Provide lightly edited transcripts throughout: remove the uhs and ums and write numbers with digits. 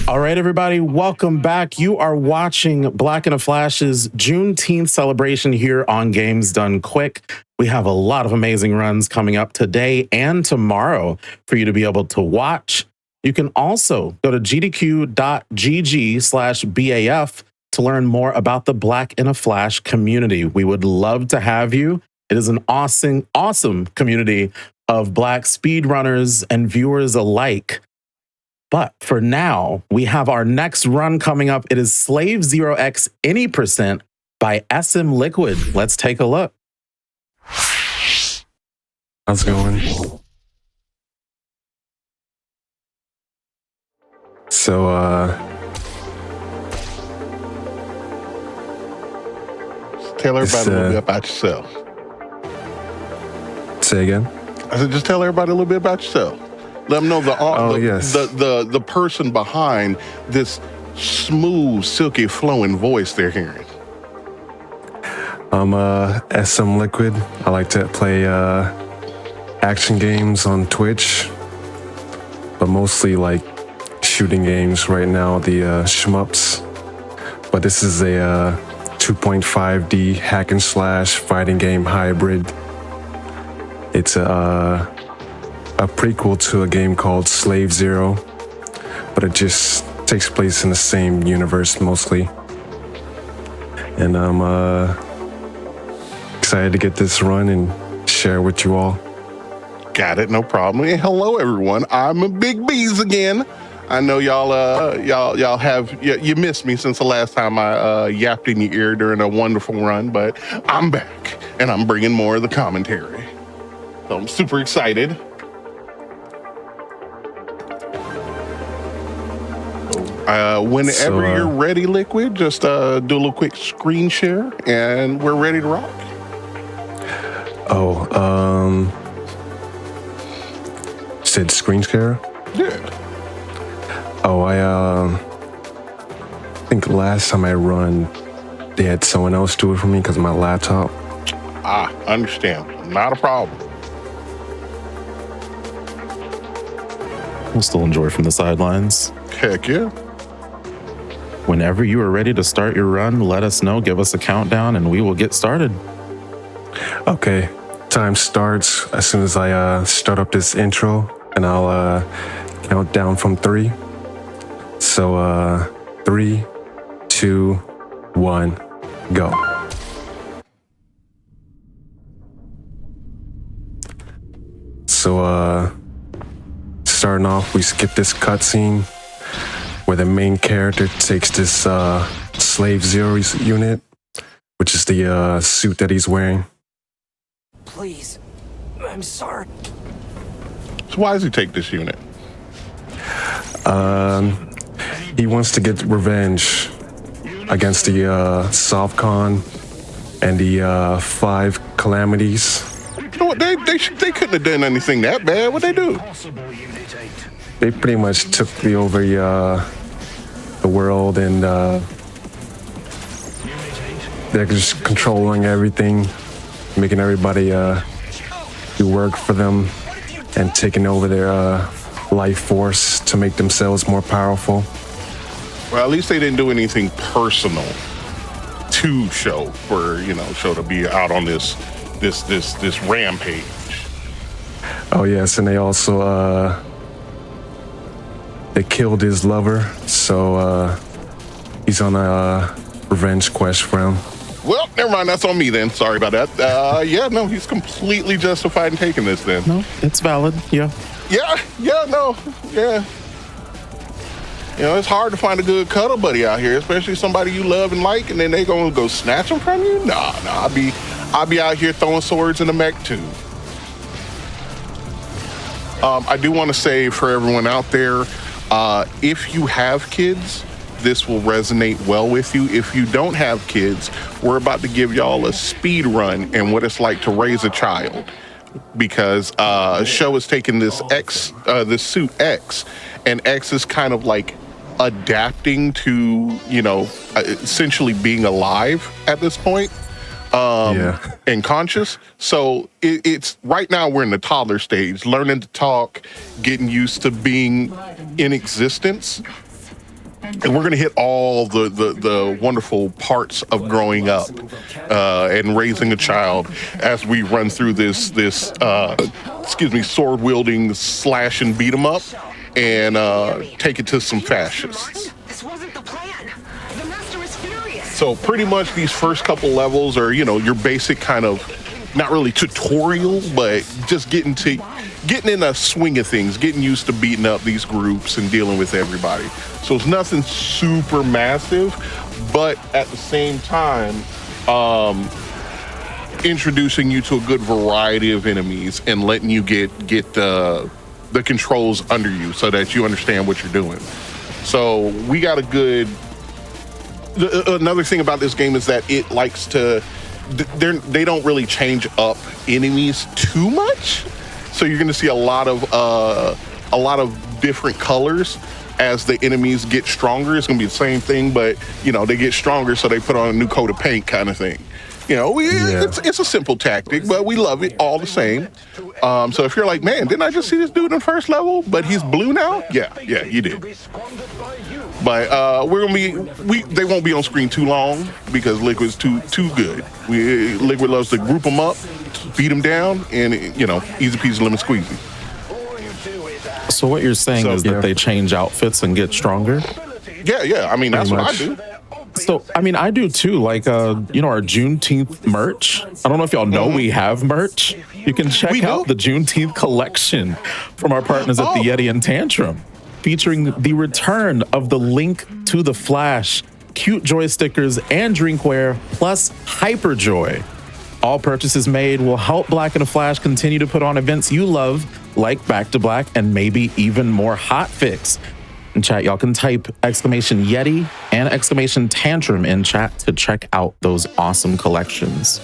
All right, everybody, welcome back. You are watching Black in a Flash's Juneteenth celebration here on Games Done Quick. We have a lot of amazing runs coming up today and tomorrow for you to be able to watch. You can also go to gdq.gg/BAF to learn more about the Black in a Flash community. We would love to have you. It is an awesome community of Black speedrunners and viewers alike. But for now, we have our next run coming up. It is Slave 0x Any Percent by SMLiquid. Let's take a look. How's it going? So, tell everybody a little bit about yourself. Say again? I said, just tell everybody a little bit about yourself. Let them know the person behind this smooth, silky, flowing voice they're hearing. I'm SMLiquid. I like to play action games on Twitch, but mostly like shooting games right now, the shmups. But this is a 2.5D hack and slash fighting game hybrid. It's a prequel to a game called Slave Zero, but it just takes place in the same universe mostly. And I'm excited to get this run and share with you all. Got it, no problem. And hello, everyone. I'm BigBeaz again. I know y'all have you missed me since the last time I yapped in your ear during a wonderful run, but I'm back and I'm bringing more of the commentary. So I'm super excited. Whenever you're ready, Liquid, just do a little quick screen share and we're ready to rock. Said screen share? Yeah. I think last time I run, they had someone else do it for me because of my laptop. Understand. Not a problem. We'll still enjoy from the sidelines. Heck yeah. Whenever you are ready to start your run, let us know, give us a countdown, and we will get started. Okay, time starts as soon as I start up this intro, and I'll count down from 3. So 3, 2, 1, go. So starting off, we skip this cutscene where the main character takes this Slave Zero unit, which is the suit that he's wearing. Please, I'm sorry. So why does he take this unit? He wants to get revenge against the Sovcon and the 5 calamities. You know what? They couldn't have done anything that bad. What'd they do? They pretty much took over the world, and they're just controlling everything, making everybody do work for them, and taking over their life force to make themselves more powerful. Well, at least they didn't do anything personal to show to be out on this rampage. Oh yes, and they also they killed his lover, so he's on a revenge quest for him. Well, never mind. That's on me then. Sorry about that. He's completely justified in taking this then. No, it's valid. Yeah. Yeah. It's hard to find a good cuddle buddy out here, especially somebody you love and like, and then they gonna go snatch them from you? Nah. I'll be out here throwing swords in the mech too. I do want to say for everyone out there, if you have kids, this will resonate well with you. If you don't have kids, we're about to give y'all a speed run and what it's like to raise a child, because Show is taking this suit X, and X is kind of like adapting to, essentially being alive at this point. And conscious. So it's right now we're in the toddler stage, learning to talk, getting used to being in existence. And we're going to hit all the wonderful parts of growing up and raising a child as we run through this sword wielding slash and beat 'em up and take it to some fascists. This wasn't the plan. The master is furious. So pretty much these first couple levels are, your basic kind of, not really tutorial, but just getting in a swing of things, getting used to beating up these groups and dealing with everybody. So it's nothing super massive, but at the same time, introducing you to a good variety of enemies and letting you get the controls under you so that you understand what you're doing. So we got a good. Another thing about this game is that it likes to. They don't really change up enemies too much, so you're going to see a lot of different colors as the enemies get stronger. It's going to be the same thing, but they get stronger, so they put on a new coat of paint, kind of thing. It's a simple tactic, but we love it all the same. So if you're like, man, didn't I just see this dude in first level, but he's blue now? Yeah, you did. But they won't be on screen too long because Liquid's too good. Liquid loves to group them up, beat them down, and easy peasy lemon squeezy. So what you're saying is that they change outfits and get stronger? Yeah. I mean, that's what I do. So, I mean, I do too. Like, our Juneteenth merch. I don't know if y'all know we have merch. You can check out the Juneteenth collection from our partners at the Yeti and Tantrum, featuring the return of the Link to the Flash, cute joy stickers and drinkware, plus Hyperjoy. All purchases made will help Black and the Flash continue to put on events you love, like Back to Black and maybe even more HotFix. In chat, y'all can type !Yeti and !Tantrum in chat to check out those awesome collections.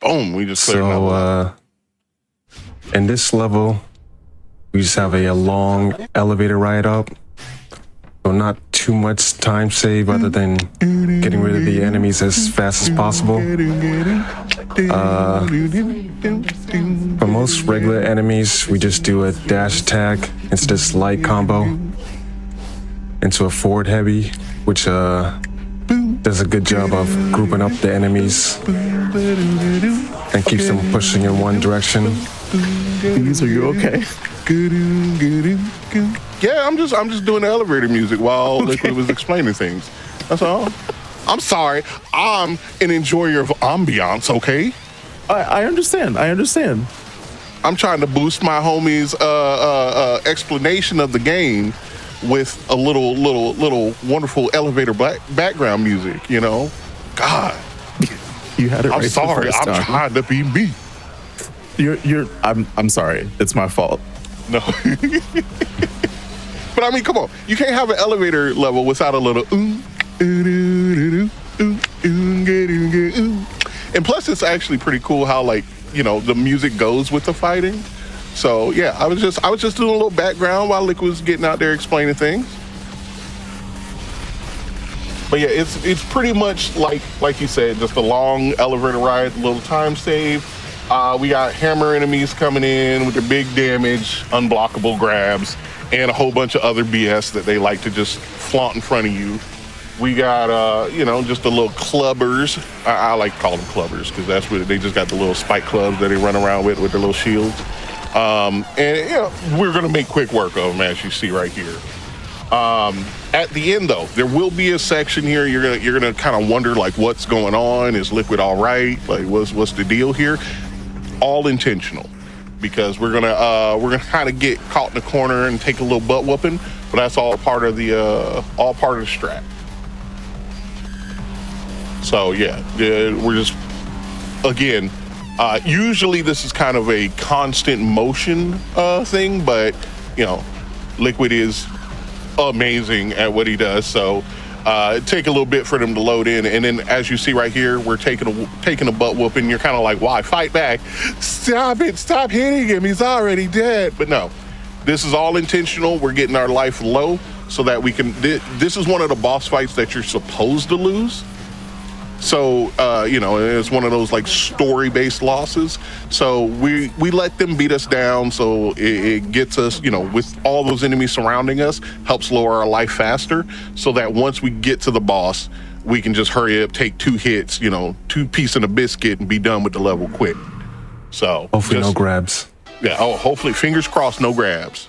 Boom, we just cleared that. In this level, we just have a long elevator ride up. So not too much time save other than getting rid of the enemies as fast as possible. For most regular enemies, we just do a dash attack instead of light combo into a forward heavy, which does a good job of grouping up the enemies and keeps them pushing in one direction. Are you okay? Yeah, I'm just doing the elevator music while Liquid was explaining things. That's all. I'm sorry. I'm an enjoyer of ambiance, okay? I understand. I'm trying to boost my homie's explanation of the game with a little wonderful elevator background music, God. You had it right. I'm sorry. The first time. I'm trying to be me. I'm sorry. It's my fault. No. But I mean, come on. You can't have an elevator level without a little and plus it's actually pretty cool how the music goes with the fighting. So yeah, I was just doing a little background while Liquid was getting out there explaining things. But yeah, it's pretty much like you said, just a long elevator ride, a little time save. We got hammer enemies coming in with their big damage, unblockable grabs, and a whole bunch of other BS that they like to just flaunt in front of you. We got, just the little clubbers. I like to call them clubbers because that's what they just got, the little spike clubs that they run around with their little shields. We're going to make quick work of them, as you see right here. At the end, though, there will be a section here. You're gonna kind of wonder what's going on. Is Liquid all right? What's the deal here? All intentional, because we're gonna kind of get caught in the corner and take a little butt whooping, but that's all part of the strat. So yeah, we're just again. Usually this is kind of a constant motion thing, but Liquid is amazing at what he does. So it take a little bit for them to load in, and then as you see right here, we're taking a butt whooping. You're kind of like, why? Fight back! Stop it! Stop hitting him! He's already dead. But no, this is all intentional. We're getting our life low so that we can. This is one of the boss fights that you're supposed to lose. So, it's one of those like story-based losses. So we let them beat us down. So it gets us, with all those enemies surrounding us, helps lower our life faster. So that once we get to the boss, we can just hurry up, take 2 hits, 2 pieces of a biscuit, and be done with the level quick. So hopefully no grabs. Yeah. Oh, hopefully, fingers crossed, no grabs.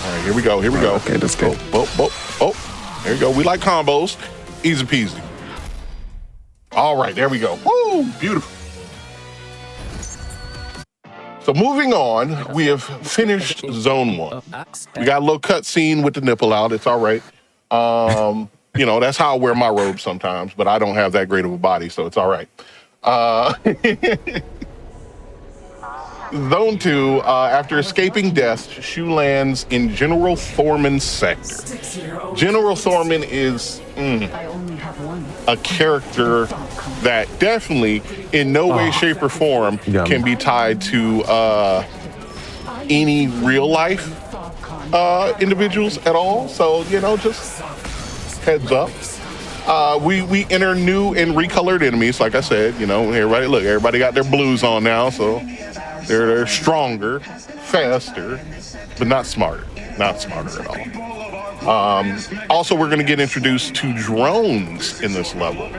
All right, here we go. Okay, that's good. Oh. There you go. We like combos. Easy peasy. All right, there we go. Woo, beautiful. So moving on, we have finished zone 1. We got a little cutscene with the nipple out. It's all right. That's how I wear my robe sometimes, but I don't have that great of a body, so it's all right. Zone 2, after escaping death, Shu lands in General Thorman's sector. General Thorman is a character that definitely, in no way, shape, or form, can be tied to any real life individuals at all. So, just heads up. We enter new and recolored enemies, like I said. Everybody got their blues on now, so they're stronger, faster, but not smarter. Not smarter at all. Also, we're going to get introduced to drones in this level.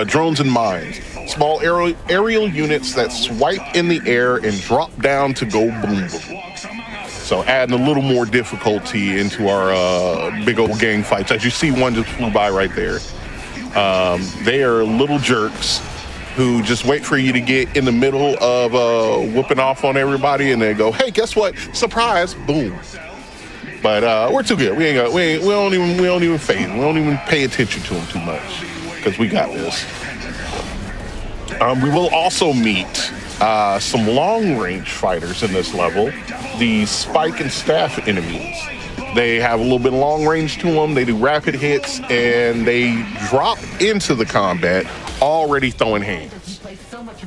Drones and mines. Small aerial units that swipe in the air and drop down to go boom boom. So adding a little more difficulty into our big old gang fights. As you see, one just flew by right there. They are little jerks who just wait for you to get in the middle of whooping off on everybody, and they go, "Hey, guess what? Surprise! Boom!" But we're too good. We don't even phase. We don't even pay attention to them too much because we got this. We will also meet some long-range fighters in this level, the spike and staff enemies. They have a little bit of long range to them. They do rapid hits, and they drop into the combat already throwing hands.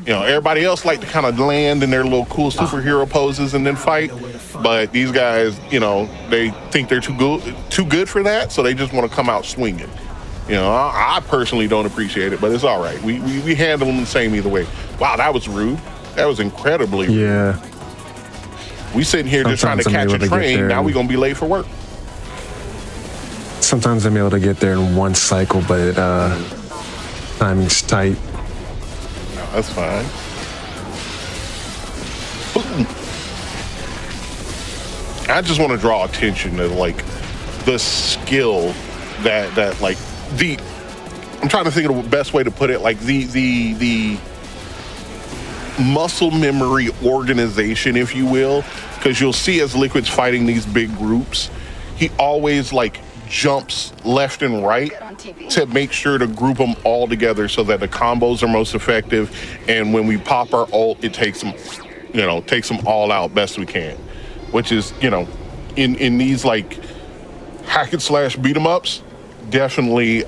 Everybody else like to kind of land in their little cool superhero poses and then fight, but these guys, they think they're too good for that, so they just want to come out swinging. I personally don't appreciate it, but it's all right. We handle them the same either way. Wow, that was rude. That was incredibly rude. Yeah. We sitting here just trying to catch a train. Now we're going to be late for work. Sometimes I'm able to get there in one cycle, but timing's tight. No, that's fine. I just want to draw attention to the skill that I'm trying to think of the best way to put it, the muscle memory organization, if you will, because you'll see as Liquid's fighting these big groups, he always jumps left and right to make sure to group them all together so that the combos are most effective, and when we pop our ult, it takes them all out best we can, which is, in these hack and slash beat 'em ups, definitely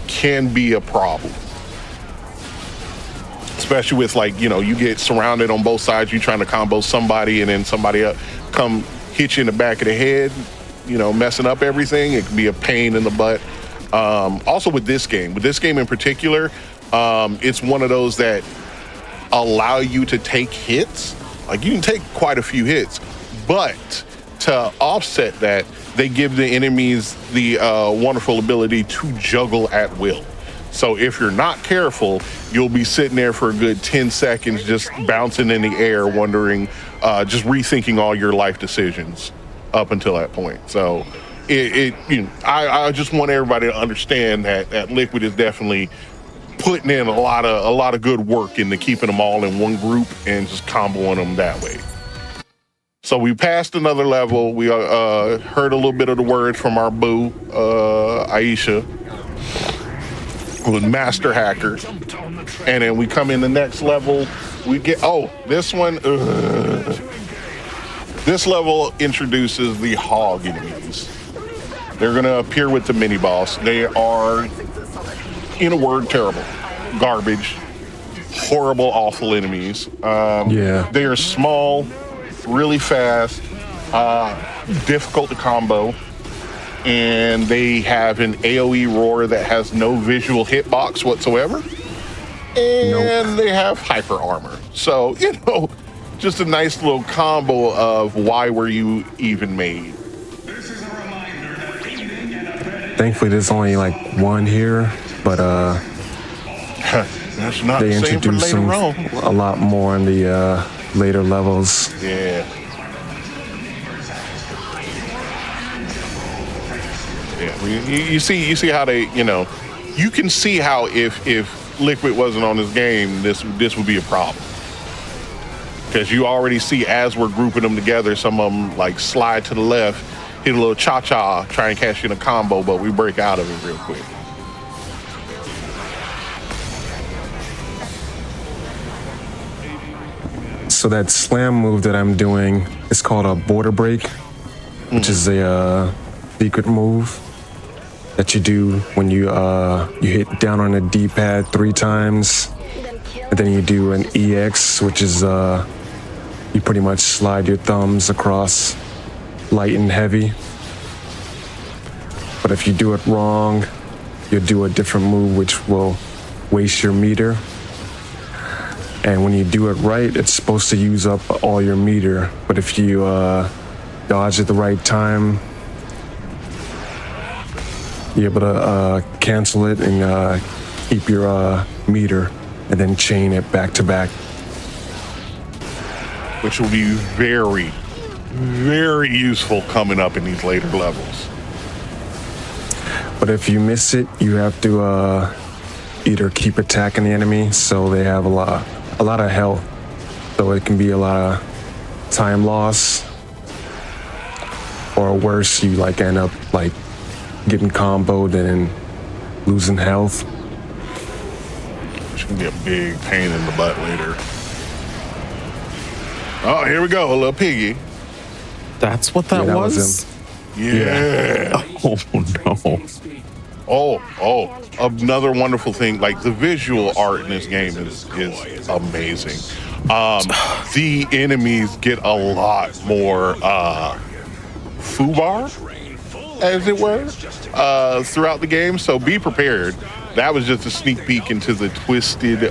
can be a problem. Especially with you get surrounded on both sides, you're trying to combo somebody, and then somebody else come hit you in the back of the head, messing up everything. It can be a pain in the butt. Also with this game in particular, it's one of those that allow you to take hits. You can take quite a few hits, but to offset that, they give the enemies the wonderful ability to juggle at will. So if you're not careful, you'll be sitting there for a good 10 seconds just bouncing in the air, wondering, just rethinking all your life decisions up until that point. So I just want everybody to understand that Liquid is definitely putting in a lot of good work into keeping them all in one group and just comboing them that way. So we passed another level. We heard a little bit of the words from our boo, Aisha, with Master Hacker. And then we come in the next level. We get, this one, this level introduces the hog enemies. They're gonna appear with the mini boss. They are, in a word, terrible. Garbage. Horrible, awful enemies. Yeah. They are small, really fast, difficult to combo, and they have an AoE roar that has no visual hitbox whatsoever. And they have hyper armor. So, just a nice little combo of why were you even made. Thankfully, there's only like one here, but that's not they the same for introduced later on. a lot more in the later levels. Yeah. You see how they, you can see how if Liquid wasn't on this game, this would be a problem. Because you already see as we're grouping them together, some of them like slide to the left, hit a little cha-cha, try and catch you in a combo, but we break out of it real quick. So that slam move that I'm doing is called a border break, which is a secret move that you do when you hit down on the D-pad 3 times, and then you do an EX, which is you pretty much slide your thumbs across light and heavy. But if you do it wrong, you'll do a different move which will waste your meter. And when you do it right, it's supposed to use up all your meter. But if you dodge at the right time, you're able to cancel it and keep your meter and then chain it back to back. Which will be very, very useful coming up in these later levels. But if you miss it, you have to either keep attacking the enemy so they have a lot of health. So it can be a lot of time loss. Or worse, you end up getting comboed and losing health. Which can be a big pain in the butt later. Oh, here we go, a little piggy. That's what that was? Yeah. Oh, no. Oh, another wonderful thing, like the visual art in this game is amazing. The enemies get a lot more foobar, as it were, throughout the game, so be prepared. That was just a sneak peek into the twisted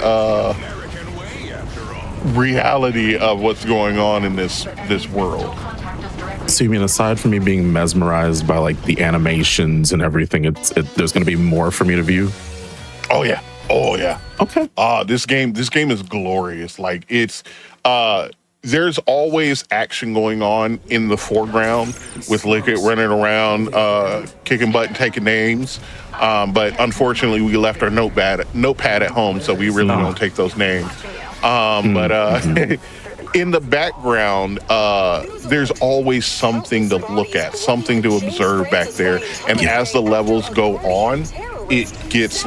reality of what's going on in this world. So you mean aside from me being mesmerized by the animations and everything, there's going to be more for me to view? Oh yeah. Okay. This game is glorious. There's always action going on in the foreground with Liquid running around, kicking butt and taking names. But unfortunately, we left our notepad at home, so we really don't take those names. But in the background, there's always something to look at, something to observe back there. And as the levels go on, it gets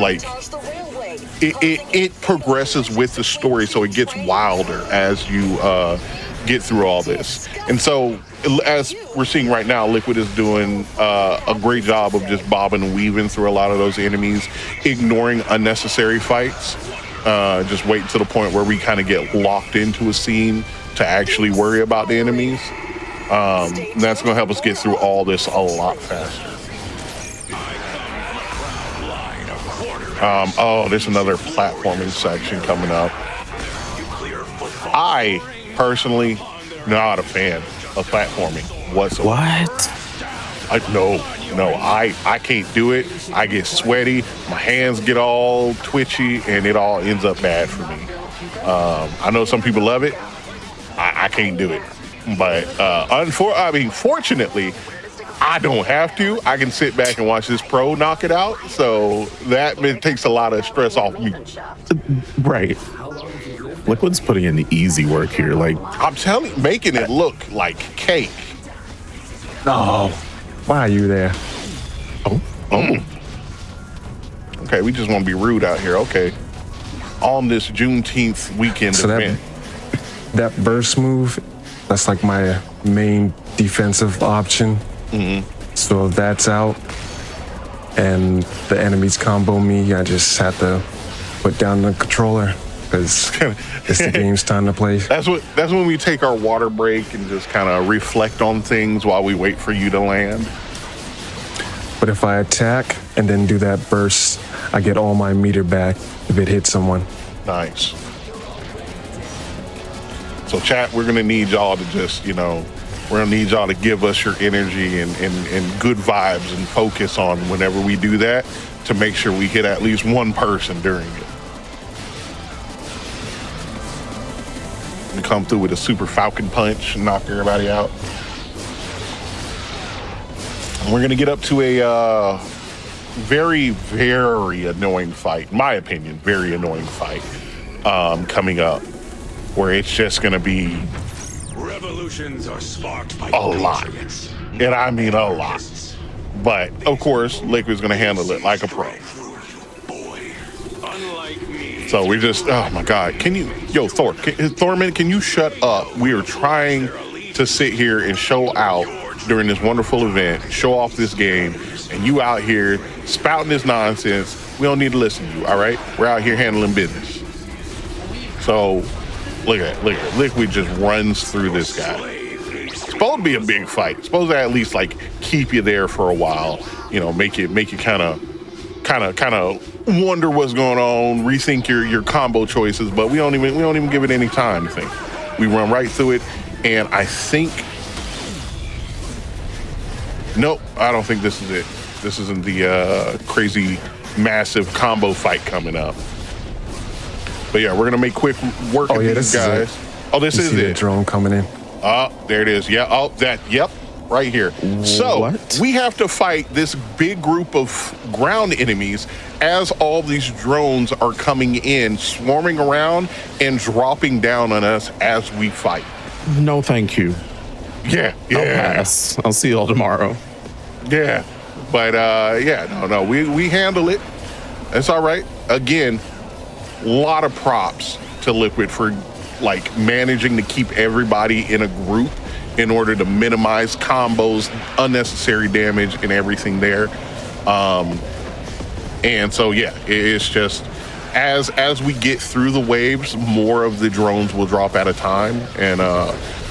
it progresses with the story, so it gets wilder as you get through all this. And so, as we're seeing right now, Liquid is doing a great job of just bobbing and weaving through a lot of those enemies, ignoring unnecessary fights, just waiting to the point where we kind of get locked into a scene to actually worry about the enemies. That's going to help us get through all this a lot faster. There's another platforming section coming up. I personally not a fan of platforming whatsoever. What? I can't do it. I get sweaty, my hands get all twitchy, and it all ends up bad for me. I know some people love it. I can't do it. But fortunately, I don't have to. I can sit back and watch this pro knock it out. So that takes a lot of stress off me. Right. Liquid's putting in the easy work here. I'm telling you, making it look like cake. Oh, why are you there? Okay, we just want to be rude out here. Okay. On this Juneteenth weekend event. That burst move, that's my main defensive option. So if that's out and the enemies combo me, I just have to put down the controller because it's the game's time to play. That's when we take our water break and just kind of reflect on things while we wait for you to land. But if I attack and then do that burst, I get all my meter back if it hits someone. Nice. So chat, we're gonna need y'all to just, we're gonna need y'all to give us your energy and good vibes and focus on whenever we do that to make sure we hit at least one person during it. We come through with a super falcon punch and knock everybody out. And we're gonna get up to a very, very annoying fight, in my opinion, very annoying fight coming up, where it's just gonna be Revolutions are sparked by a lot, and I mean a lot. But of course, Liquid's gonna handle it like a pro. Boy, unlike me. So we just, oh my God, Thorman, can you shut up? We are trying to sit here and show out during this wonderful event, show off this game, and you out here spouting this nonsense. We don't need to listen to you, all right? We're out here handling business. So look at it. Liquid just runs through this guy. It's supposed to be a big fight. It's supposed to at least like keep you there for a while. Make you kind of wonder what's going on, rethink your combo choices. But we don't even give it any time to think. We run right through it, and I think. Nope, I don't think this is it. This isn't the crazy, massive combo fight coming up. But yeah, we're gonna make quick work of these guys. Oh, this is it. it. Drone coming in. Oh, there it is. Yeah. Oh, yep, right here. So we have to fight this big group of ground enemies as all these drones are coming in, swarming around and dropping down on us as we fight. No, thank you. Yeah. I'll pass. I'll see y'all tomorrow. Yeah. But no, we handle it. It's all right. Again, a lot of props to Liquid for like managing to keep everybody in a group in order to minimize combos, unnecessary damage, and everything there. And so yeah, it's just as we get through the waves, more of the drones will drop at a time, and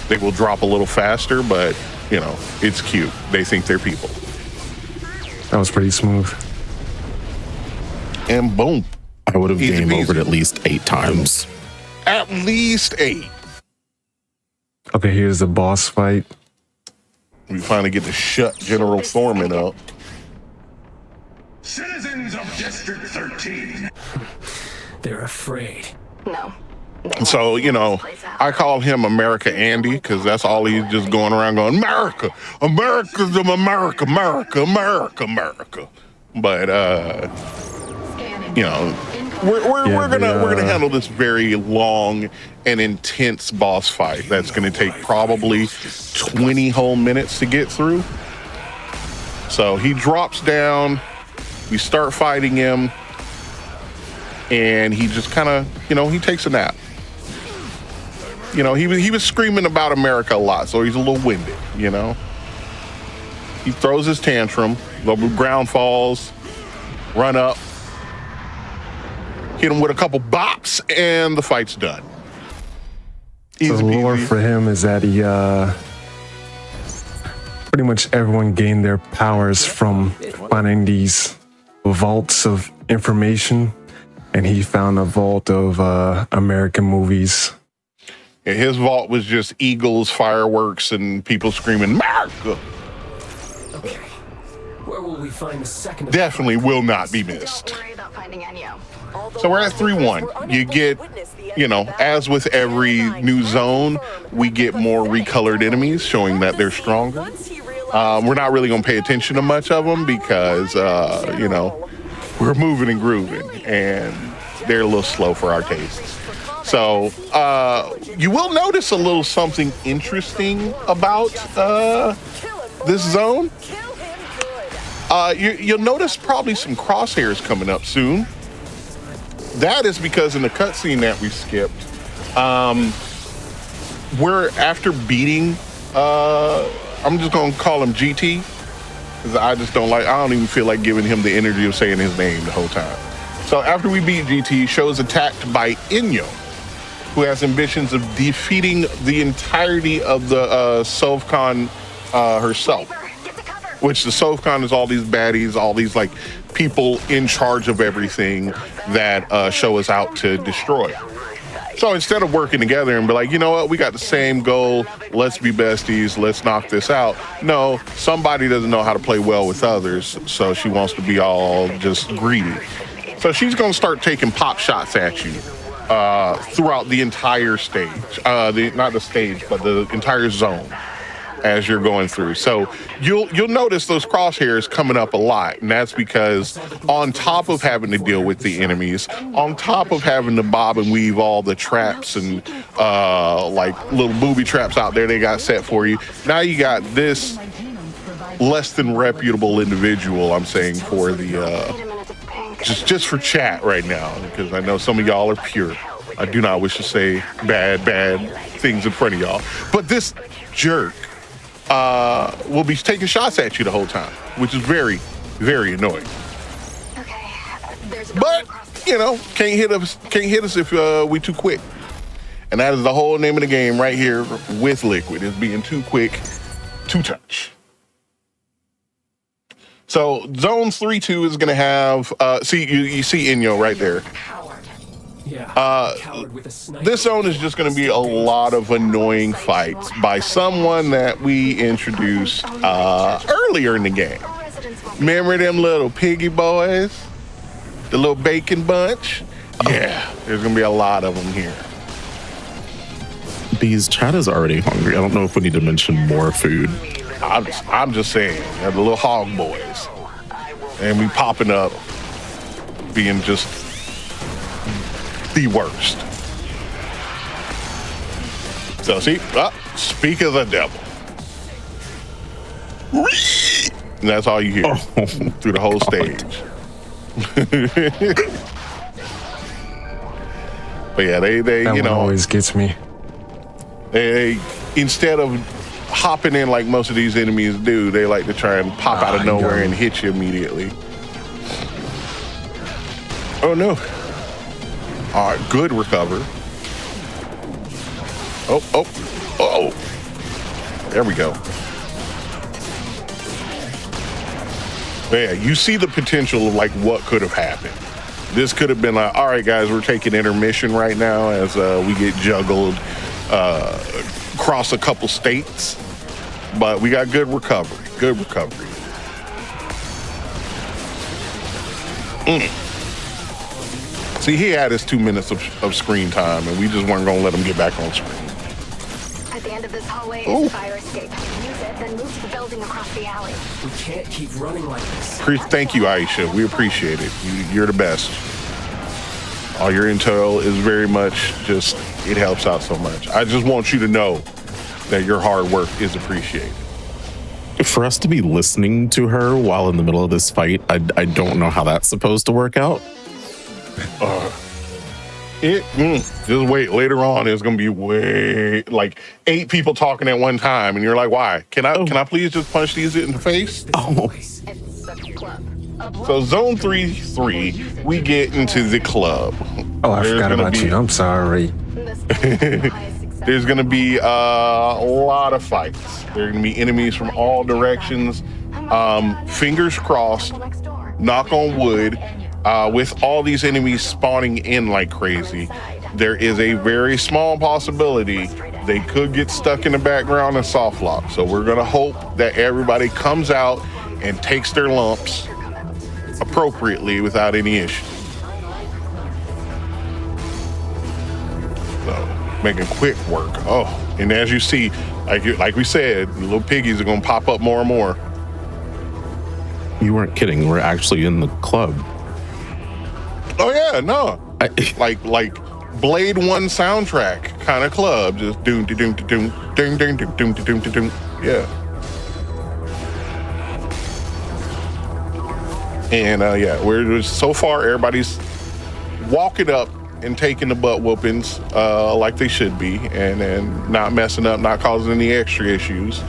they will drop a little faster. But it's cute. They think they're people. That was pretty smooth. And boom. I would have Easy game peasy. overed at least 8 times. At least 8. Okay, here's the boss fight. We finally get to shut General Thorman up. Citizens of District 13. They're afraid. No. So, I call him America Andy because that's all he's just going around going, America, America's America, America, America, America. But, we're gonna handle this very long and intense boss fight that's gonna take probably 20 whole minutes to get through. So he drops down, we start fighting him, and he just kind of, he takes a nap. He was screaming about America a lot, so he's a little winded, He throws his tantrum, the ground falls, run up, hit him with a couple bops, and the fight's done. Easy The lore peasy. for him is that he, pretty much everyone gained their powers from finding these vaults of information, and he found a vault of American movies. And his vault was just eagles, fireworks, and people screaming, America! Okay. Where will we find the second? Definitely will not be missed. Don't worry about finding Ennio. So we're at 3-1. You get, as with every new zone, we get more recolored enemies, showing that they're stronger. We're not really going to pay attention to much of them because, we're moving and grooving, and they're a little slow for our tastes. So you will notice a little something interesting about this zone. You'll notice probably some crosshairs coming up soon. That is because in the cutscene that we skipped, we're after beating, I'm just gonna call him GT, because I don't even feel like giving him the energy of saying his name the whole time. So after we beat GT, Sho's attacked by Ennio, who has ambitions of defeating the entirety of the Sovcon herself. Get to cover. which the SOFCON is all these baddies, all these like people in charge of everything that show us out to destroy. So instead of working together and be like, you know what, we got the same goal, let's be besties, let's knock this out. No, somebody doesn't know how to play well with others, so she wants to be all just greedy. So she's gonna start taking pop shots at you throughout the entire stage. Not the stage, but the entire zone as you're going through. So you'll notice those crosshairs coming up a lot, and that's because on top of having to deal with the enemies, on top of having to bob and weave all the traps and like little booby traps out there they got set for you, now you got this less than reputable individual, I'm saying, for the just for chat right now, because I know some of y'all are pure. I do not wish to say bad things in front of y'all, but this jerk will be taking shots at you the whole time, which is very, very annoying. But you know, can't hit us if we too quick, and that is the whole name of the game right here with Liquid, is being too quick to touch. So zones 3-2 is gonna have see you see Inyo right there. This zone is just going to be a lot of annoying fights by someone that we introduced earlier in the game. Remember them little piggy boys? The little bacon bunch? Yeah, there's going to be a lot of them here. Beaz, chat is already hungry. I don't know if we need to mention more food. I'm just saying, they're the little hog boys. And we popping up, being just the worst. So see, speak of the devil. And that's all you hear through the whole stage. But yeah, they that you know, always gets me. They instead of hopping in like most of these enemies do, they like to try and pop out of nowhere and hit you immediately. Oh no. All right, good recover. Oh. There we go. Yeah, you see the potential of like what could have happened. This could have been like, all right, guys, we're taking intermission right now as we get juggled across a couple states. But we got good recovery. Good recovery. See, he had his 2 minutes of screen time, and we just weren't going to let him get back on screen. At the end of this hallway is a fire escape. Use it, then move to the building across the alley. We can't keep running like this. Thank you, Aisha. We appreciate it. You're the best. All your intel is very much just, it helps out so much. I just want you to know that your hard work is appreciated. For us to be listening to her while in the middle of this fight, I don't know how that's supposed to work out. Just wait. Later on, it's gonna be like 8 people talking at one time, and you're like, "Why? Can I please just punch these in the face?" Oh. It's a club. So zone 3-3, we get into the club. Oh, I forgot about you. I'm sorry. There's gonna be a lot of fights. There are gonna be enemies from all directions. Fingers crossed. Knock on wood. With all these enemies spawning in like crazy, there is a very small possibility they could get stuck in the background and soft lock. So we're gonna hope that everybody comes out and takes their lumps appropriately without any issue. So making quick work. Oh, and as you see, like we said, the little piggies are gonna pop up more and more. You weren't kidding. We're actually in the club. Oh yeah, no. Like Blade 1 soundtrack kind of club, just doom to doom to doom, doom doom doom doom to doom to doom. Yeah. And yeah, we're just, so far everybody's walking up and taking the butt whoopings like they should be, and not messing up, not causing any extra issues.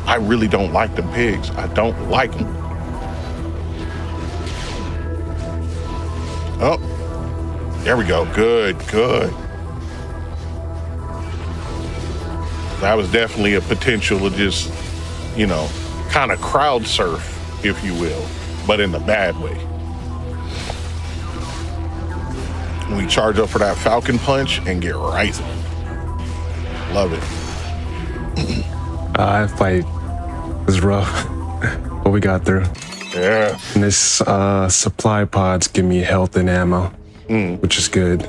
I really don't like them pigs. I don't like them. Oh, there we go. Good. That was definitely a potential to just, kind of crowd surf, if you will, but in the bad way. We charge up for that Falcon Punch and get rising. Love it. That fight was rough, but we got through. Yeah. And this supply pods give me health and ammo, which is good.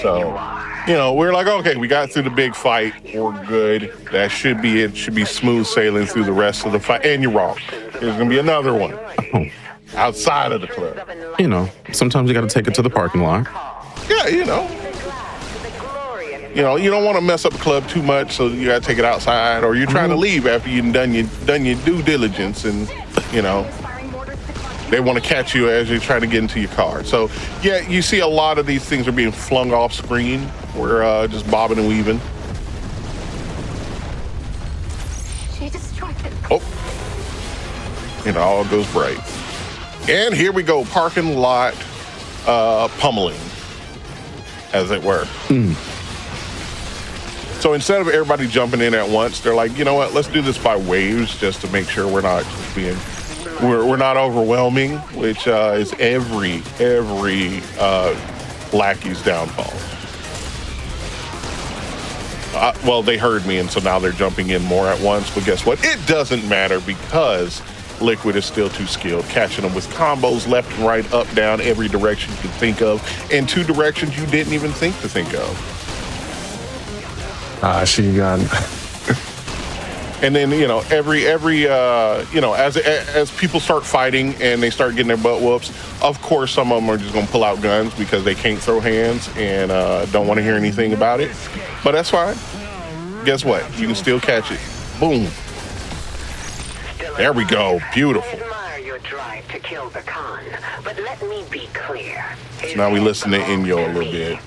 So, we're like, okay, we got through the big fight. We're good. That should be it. Should be smooth sailing through the rest of the fight. And you're wrong. There's going to be another one outside of the club. Sometimes you got to take it to the parking lot. Yeah, you don't want to mess up the club too much, so you got to take it outside, or you're trying to leave after you've done your due diligence, and they want to catch you as you're trying to get into your car. So yeah, you see a lot of these things are being flung off screen. We're just bobbing and weaving. She destroyed it. Oh, it all goes bright. And here we go, parking lot pummeling, as it were. So instead of everybody jumping in at once, they're like, you know what, let's do this by waves just to make sure we're not not overwhelming, which is every lackey's downfall. Well, they heard me, and so now they're jumping in more at once, but guess what? It doesn't matter because Liquid is still too skilled, catching them with combos left and right, up, down, every direction you can think of, and 2 directions you didn't even think to think of. She got And then, as people start fighting and they start getting their butt whoops, of course, some of them are just going to pull out guns because they can't throw hands and don't want to hear anything about it. But that's fine. Guess what? You can still catch it. Boom. There we go. Beautiful. So now we listen to Inyo a little bit.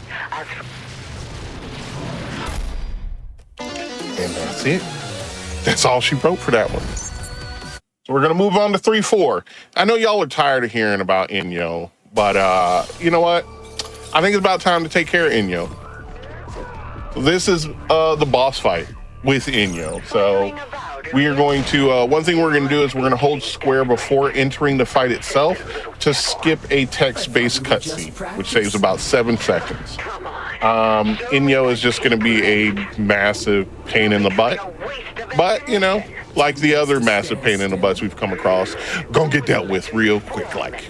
And that's it. That's all she wrote for that one. So we're going to move on to 3-4. I know y'all are tired of hearing about Inyo, but you know what? I think it's about time to take care of Inyo. So this is the boss fight with Inyo. So we are going to, one thing we're going to do is we're going to hold square before entering the fight itself to skip a text-based cutscene, which saves about 7 seconds. Inyo is just going to be a massive pain in the butt. But, like the other massive pain in the butts we've come across, gonna get dealt with real quick like.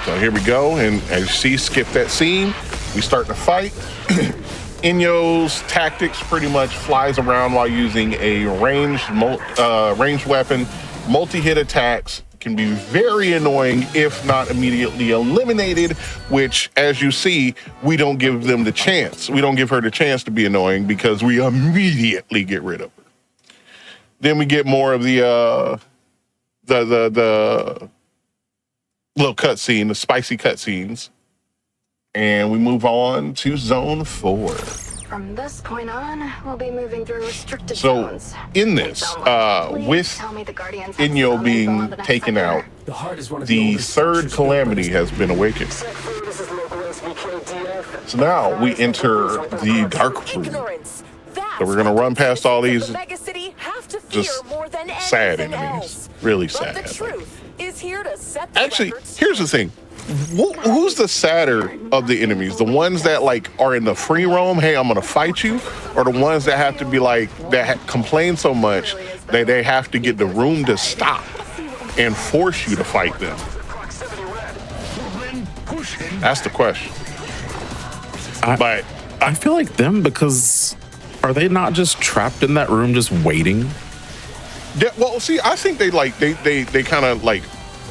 So here we go, and as you see, skip that scene. We start the fight. Inyo's tactics pretty much flies around while using a ranged weapon, multi-hit attacks. Can be very annoying if not immediately eliminated, which, as you see, we don't give them the chance. We don't give her the chance to be annoying because we immediately get rid of her. Then we get more of the little cutscene, the spicy cutscenes, and we move on to Zone 4. From this point on, we'll be moving through restricted zones. So, in this, with Inyo being taken out, the third calamity has been awakened. So now we enter the dark room. So we're gonna run past all these just sad enemies, really sad. Actually, here's the thing. Who's the sadder of the enemies? The ones that are in the free roam, hey, I'm gonna fight you, or the ones that have to be complain so much that they have to get the room to stop and force you to fight them? That's the question. But I feel like them, because are they not just trapped in that room just waiting? Yeah, well, see, I think they kind of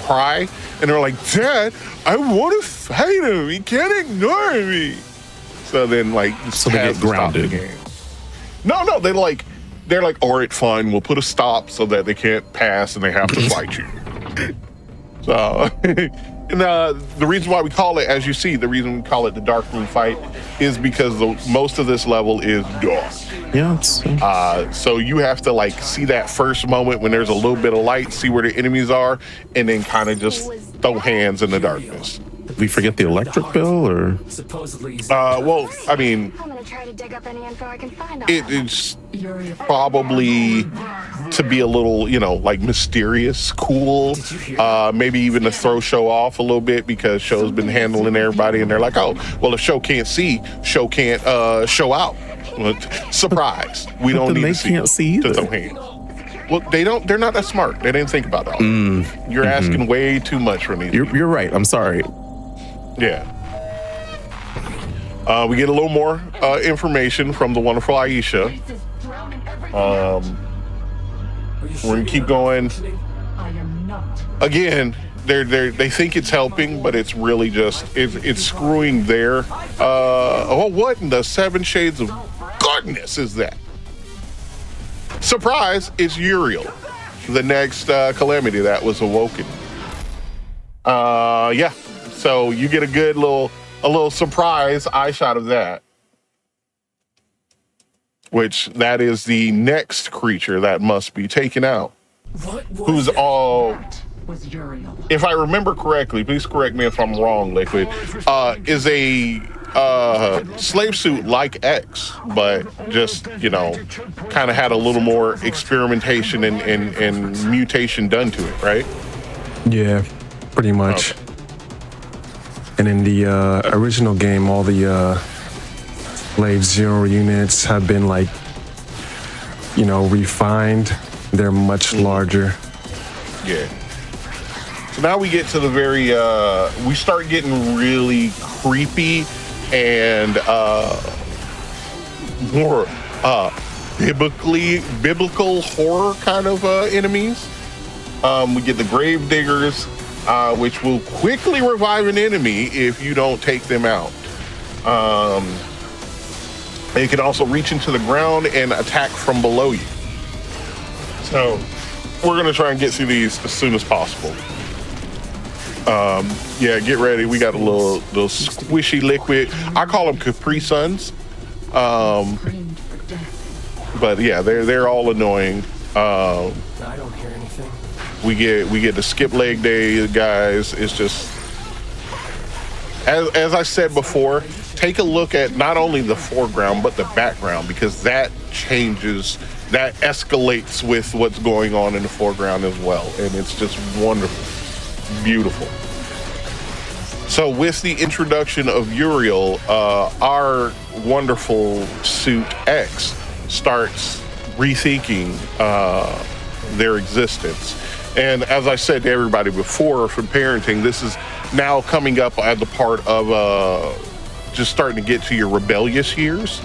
cry and they're like, Dad, I want to fight him. He can't ignore me. So then so they get grounded. The game. No, they're like, all right, fine, we'll put a stop so that they can't pass and they have to fight you. So, and the reason why we call it, as you see, the reason we call it the dark room fight is because most of this level is dark. Yeah. So you have to see that first moment when there's a little bit of light, see where the enemies are, and then kind of just throw hands in the darkness. Did we forget the electric bill, or? Supposedly, Well, I mean, I'm gonna try to dig up any info I can find on it's probably to be a little, like mysterious, cool, maybe even to throw show off a little bit, because show's been handling everybody, and they're like, oh, well, if show can't see, show can't show out. Surprise. We don't need they to see. can't see either. Well, they're not that smart. They didn't think about that. You're asking way too much from these. You're right. I'm sorry. Yeah. We get a little more information from the wonderful Aisha. We're gonna keep going. Again, they think it's helping, but it's really just it's screwing their. What in the 7 shades of goodness is that? Surprise! It's Uriel, the next calamity that was awoken. Yeah. So you get a good little surprise eye shot of that, which that is the next creature that must be taken out. Who's all, if I remember correctly, please correct me if I'm wrong, Liquid, is a slave suit like X, but just, kind of had a little more experimentation and mutation done to it, right? Yeah, pretty much. Okay. And in the original game, all the Slave Zero units have been refined. They're much larger. Yeah. So now we get to the very, we start getting really creepy and more biblical horror kind of enemies. We get the grave diggers, which will quickly revive an enemy if you don't take them out. They can also reach into the ground and attack from below you. So we're gonna try and get through these as soon as possible. Yeah, get ready. We got a little squishy liquid. I call them Capri Suns. But yeah, they're all annoying. I don't hear anything. We get the skip leg day guys. It's just as I said before, take a look at not only the foreground but the background, because that changes, that escalates with what's going on in the foreground as well, and it's just wonderful, beautiful. So with the introduction of Uriel, our wonderful suit X starts rethinking their existence. And as I said to everybody before, from parenting, this is now coming up as a part of just starting to get to your rebellious years,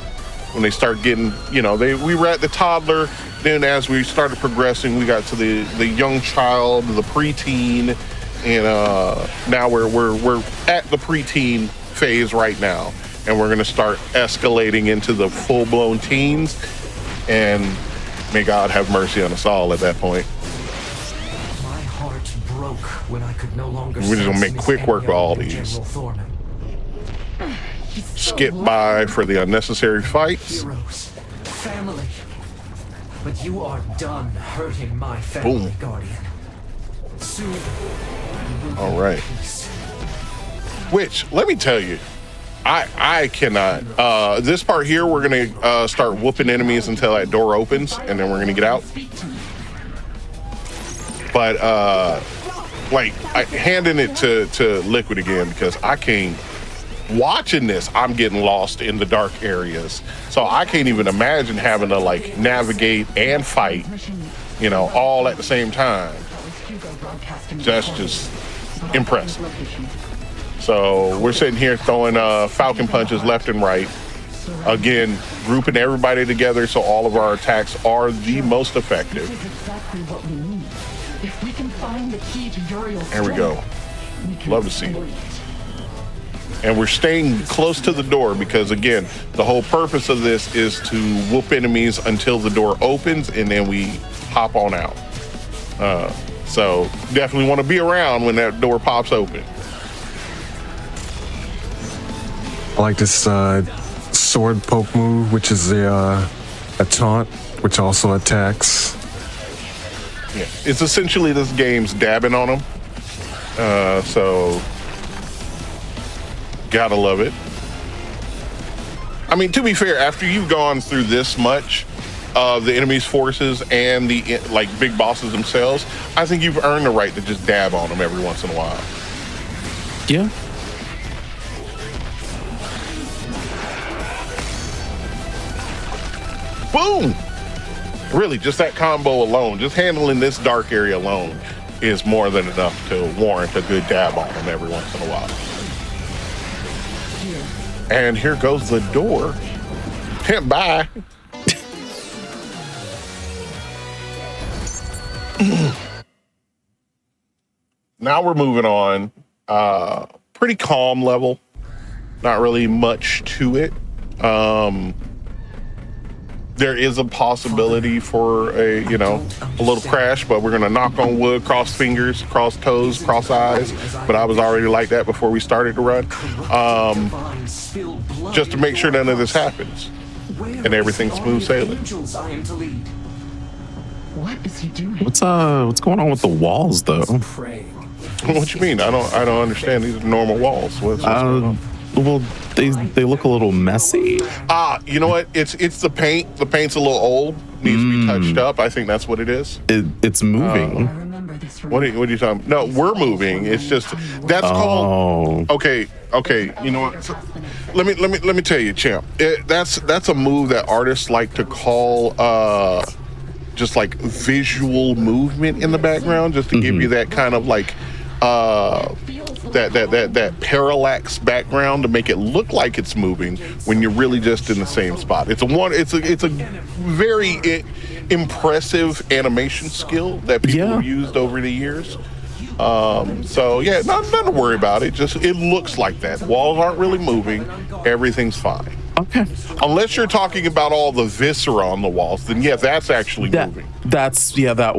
when they start getting, we were at the toddler, then as we started progressing, we got to the young child, the preteen, and now we're at the preteen phase right now, and we're gonna start escalating into the full-blown teens, and may God have mercy on us all at that point. My heart broke when I could no longer. We're just gonna make quick work with all these. Skip by for the unnecessary fights. Heroes, family, but you are done hurting my family, Boom. Guardian. Soon. All right. Which, let me tell you, I cannot. This part here, we're gonna start whooping enemies until that door opens, and then we're gonna get out. But handing it to Liquid again, because I can't. Watching this, I'm getting lost in the dark areas, so I can't even imagine having to navigate and fight, all at the same time. That's just impressive. So we're sitting here throwing falcon punches left and right. Again, grouping everybody together so all of our attacks are the most effective. There we go. Love to see it. And we're staying close to the door because, again, the whole purpose of this is to whoop enemies until the door opens, and then we hop on out. So definitely want to be around when that door pops open. I like this sword poke move, which is a taunt, which also attacks. Yeah, it's essentially this game's dabbing on them. So Gotta love it. I mean, to be fair, after you've gone through this much of the enemy's forces and the like big bosses themselves, I think you've earned the right to just dab on them every once in a while. Yeah. Boom! Really, just that combo alone, just handling this dark area alone is more than enough to warrant a good dab on them every once in a while. And here goes the door. Bye. Now we're moving on. Pretty calm level. Not really much to it. There is a possibility for a little crash, but we're gonna knock on wood, cross fingers, cross toes, cross eyes. But I was already like that before we started to run. Just to make sure none of this happens and everything's smooth sailing. What is he doing? What's going on with the walls though? What you mean? I don't understand. These are normal walls. What's going on? Well, they look a little messy. You know what? It's the paint. The paint's a little old. Needs to be touched up. I think that's what it is. It's moving. What are you talking? No, we're moving. It's just that's called. Okay. You know what? So, let me tell you, champ. That's a move that artists like to call just like visual movement in the background, just to give you that kind of like that parallax background to make it look like it's moving when you're really just in the same spot. It's a very impressive animation skill that people have used over the years. So yeah, nothing to worry about. It looks like that. Walls aren't really moving. Everything's fine. Okay. Unless you're talking about all the viscera on the walls, then yeah, that's actually moving. That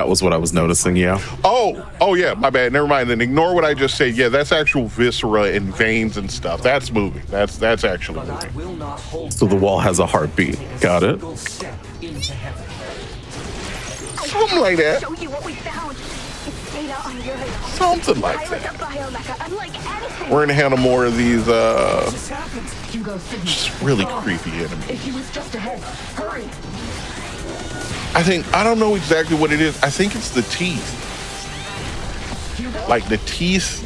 was what I was noticing. Yeah. Oh yeah, my bad. Never mind. Then ignore what I just said. Yeah, that's actual viscera and veins and stuff. That's moving. That's actually moving. So the wall has a heartbeat. Got it. Something like that. Show you what we found. It's data on Uriel. Something like Violent that. biomecha, unlike anything. We're gonna handle more of these just really creepy enemies. He was just ahead. Hurry. I don't know exactly what it is. I think it's the teeth. Like the teeth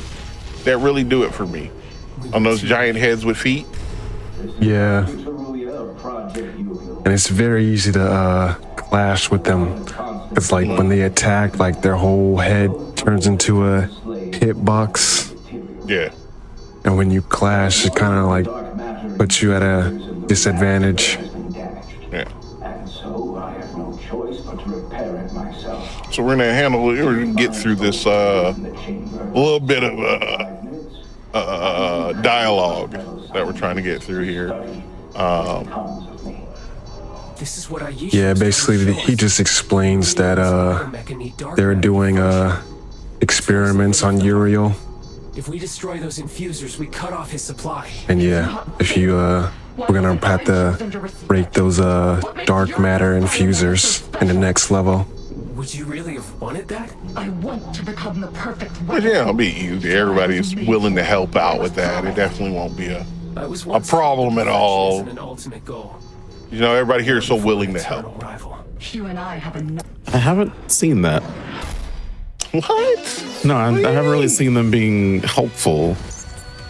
that really do it for me. On those giant heads with feet. Yeah. And it's very easy to clash with them. It's like when they attack, like their whole head turns into a hitbox. Yeah. And when you clash, it kind of like puts you at a disadvantage. Yeah. myself. So we're gonna get through this little bit of dialogue that we're trying to get through here. This is what I used Yeah, basically he just explains that they're doing experiments on Uriel. If we destroy those infusers, we cut off his supply. And yeah, if you we're gonna have to break those dark matter infusers in the next level. Would you really have wanted that? I want to become the perfect But weapon. yeah, it'll be easy. Everybody's willing to help out with that. It definitely won't be a problem at all. An ultimate goal. You know, everybody here is so willing to help. You and I have enough. I haven't seen that. What? No, I haven't really seen them being helpful.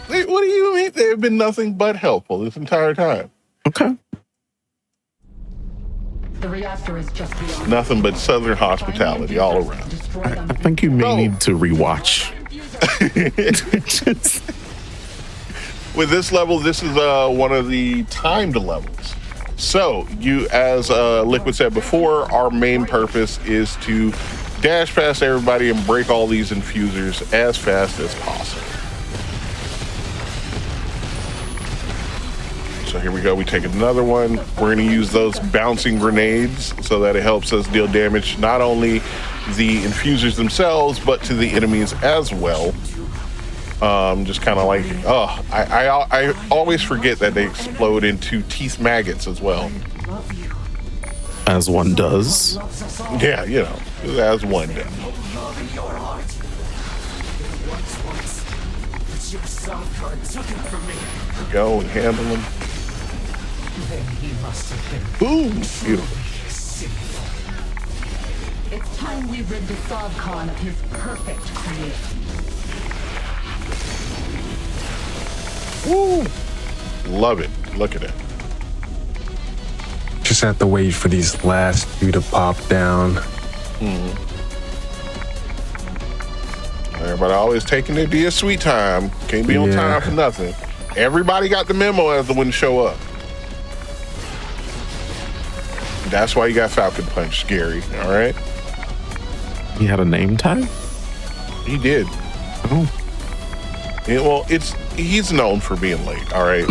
What do you mean? They've been nothing but helpful this entire time. Okay. The reactor is just beyond. Nothing but Southern hospitality all around. Destroy them. I think you may No. need to rewatch. With this level, this is one of the timed levels. So you, as Liquid said before, our main purpose is to dash past everybody and break all these infusers as fast as possible. So here we go, we take another one. We're gonna use those bouncing grenades so that it helps us deal damage, not only the infusers themselves, but to the enemies as well. Just kind of like, I always forget that they explode into teeth maggots as well. As one does. Yeah, you know, as one does. Your Songcard took it from me. Go and handle him. Then he must have been Boom! Beautiful. sinful. It's time we rid the Sovcon of his perfect creation. Woo! Love it. Look at it. Just have to wait for these last few to pop down. Everybody always taking their dear sweet time. Can't be on time for nothing. Everybody got the memo as the one show up. That's why you got Falcon Punch, Scary. All right. He had a name tag? He did. Oh. Yeah, well, he's known for being late. All right.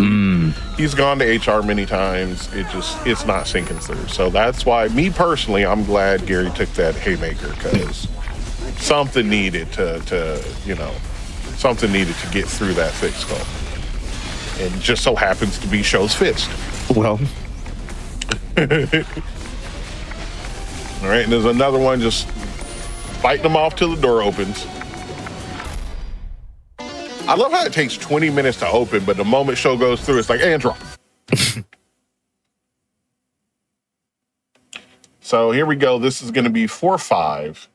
He's gone to HR many times. It's not sinking through. So that's why, me personally, I'm glad Gary took that haymaker, because something needed to something needed to get through that thick skull. And just so happens to be Show's fist. Well. All right, and there's another one just fighting them off till the door opens. I love how it takes 20 minutes to open, but the moment Show goes through, it's like, and drop. So here we go. This is going to be 4-5,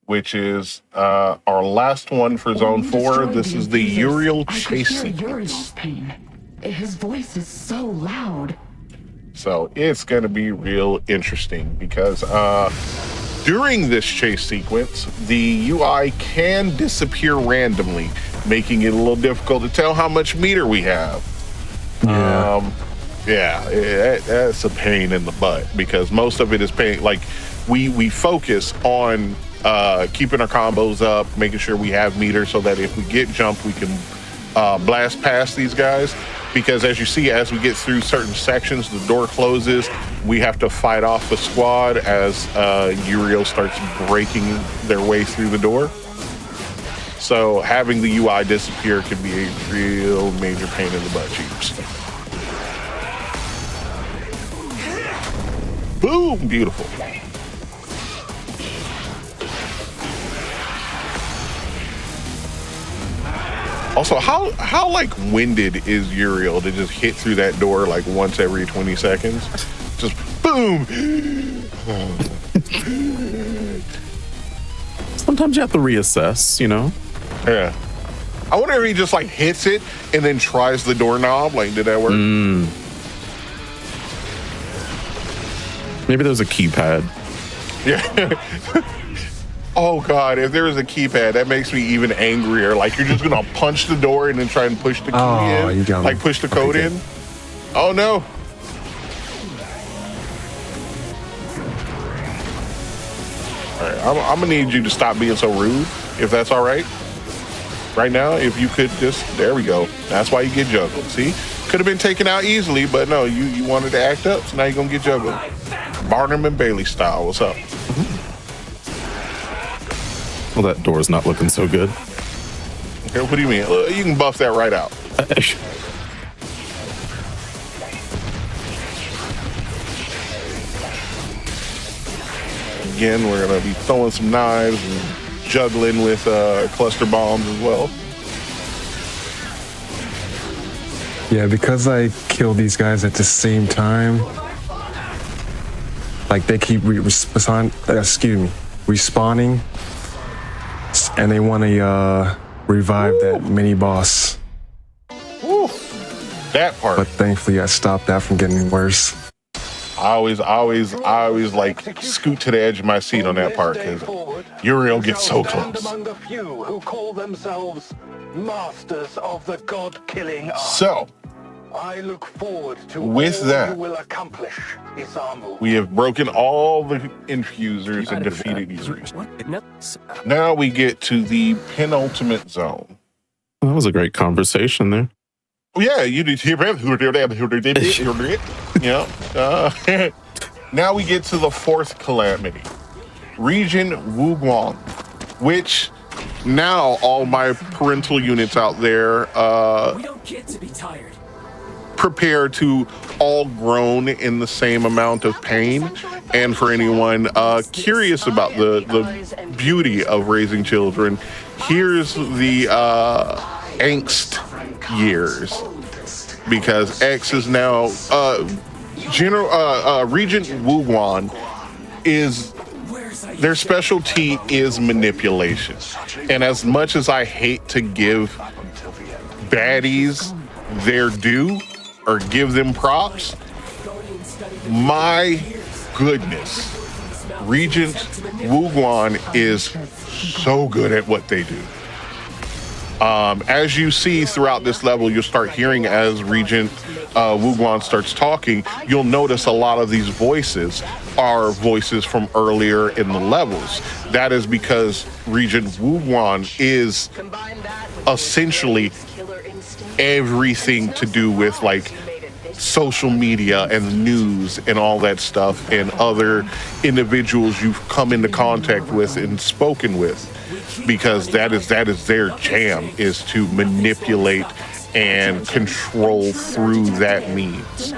which is our last one for Zone 4. This is the Uriel chase sequence. Uriel's pain. His voice is so loud. So it's going to be real interesting because during this chase sequence, the UI can disappear randomly, making it a little difficult to tell how much meter we have. That's a pain in the butt because most of it is pain. Like we focus on keeping our combos up, making sure we have meter so that if we get jumped, we can blast past these guys. Because as you see, as we get through certain sections, the door closes. We have to fight off a squad as Uriel starts breaking their way through the door. So having the UI disappear can be a real major pain in the butt cheeks. Boom! Beautiful. Also, how like winded is Uriel to just hit through that door like once every 20 seconds? Just boom! Sometimes you have to reassess, you know? Yeah. I wonder if he just like hits it and then tries the doorknob. Like, did that work? Maybe there's a keypad. Yeah. Oh God, if there was a keypad, that makes me even angrier. Like you're just gonna punch the door and then try and push the key in. Like push the code in. Oh no. All right, I'm gonna need you to stop being so rude, if that's all right. Right now, if you could just, there we go. That's why you get juggled. See, could have been taken out easily, but no, you wanted to act up, so now you're gonna get juggled. Barnum and Bailey style. What's up? Well, that door's not looking so good. Okay, what do you mean? You can buff that right out. Again, we're gonna be throwing some knives and juggling with cluster bombs as well. Yeah, because I kill these guys at the same time, like they keep respawning, and they want to revive that mini boss. Woo. That part. But thankfully, I stopped that from getting worse. I always like scoot to the edge of my seat on that part because Uriel gets so close. Among the few who call themselves masters of the god-killing art. So, I look forward to with all that, you will accomplish, Isamu. we have broken all the infusers and defeated Uriel. Now we get to the penultimate zone. That was a great conversation there. Yeah, you did. Now we get to the fourth calamity, Region Wuguang, which now all my parental units out there We don't get to be tired. prepare to all groan in the same amount of pain. And for anyone curious about the beauty of raising children, here's the angst years, because X is now Regent Wuguan is their specialty is manipulation. And as much as I hate to give baddies their due or give them props, my goodness, Regent Wuguan is so good at what they do. As you see throughout this level, you'll start hearing as Regent Wuguan starts talking, you'll notice a lot of these voices are voices from earlier in the levels. That is because Regent Wuguan is essentially everything to do with like social media and news and all that stuff, and other individuals you've come into contact with and spoken with, because that is their jam, is to manipulate and control through that means.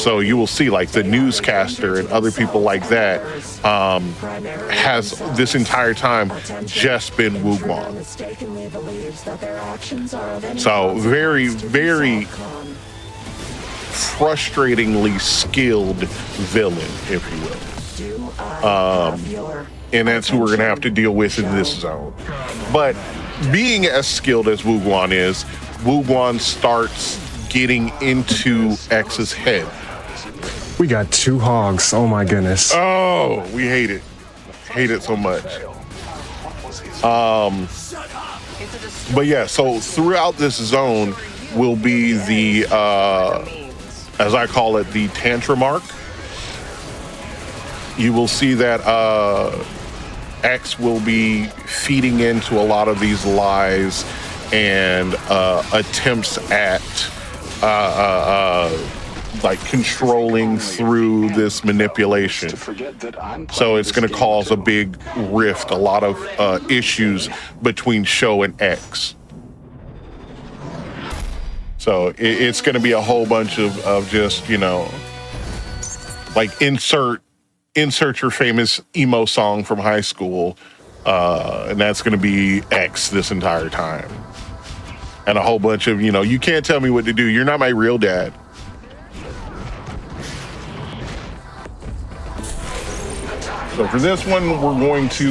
So you will see like the newscaster and other people like that has this entire time just been Wuguan. So very, very frustratingly skilled villain, if you will. And that's who we're going to have to deal with in this zone. But being as skilled as Wuguan is, Wuguan starts getting into X's head. We got 2 hogs. Oh my goodness. Oh, we hate it. Hate it so much. But yeah, so throughout this zone will be the, as I call it, the tantrum arc. You will see that X will be feeding into a lot of these lies and attempts at like controlling through this manipulation. So it's going to cause a big rift, a lot of issues between Show and X. So it's going to be a whole bunch of just, you know, like insert your famous emo song from high school, and that's going to be X this entire time. And a whole bunch of, you know, you can't tell me what to do. You're not my real dad. So for this one, we're going to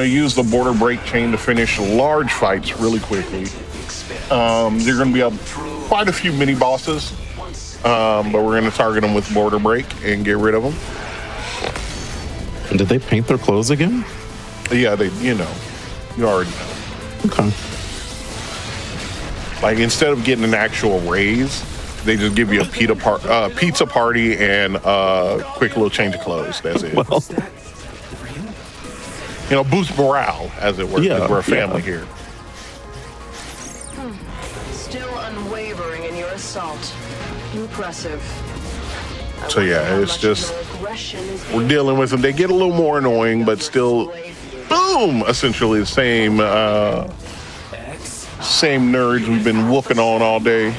use the border break chain to finish large fights really quickly. There are going to be quite a few mini bosses, but we're going to target them with border break and get rid of them. And did they paint their clothes again? Yeah, you already know. Okay. Like, instead of getting an actual raise, they just give you a pizza party and a quick little change of clothes. That's it. Well, you know, boost morale, as it were. Yeah, we're a family here. Still unwavering in your assault. Impressive. So yeah, it's just, we're dealing with them. They get a little more annoying, but still, boom, essentially the same nerds we've been whooping on all day.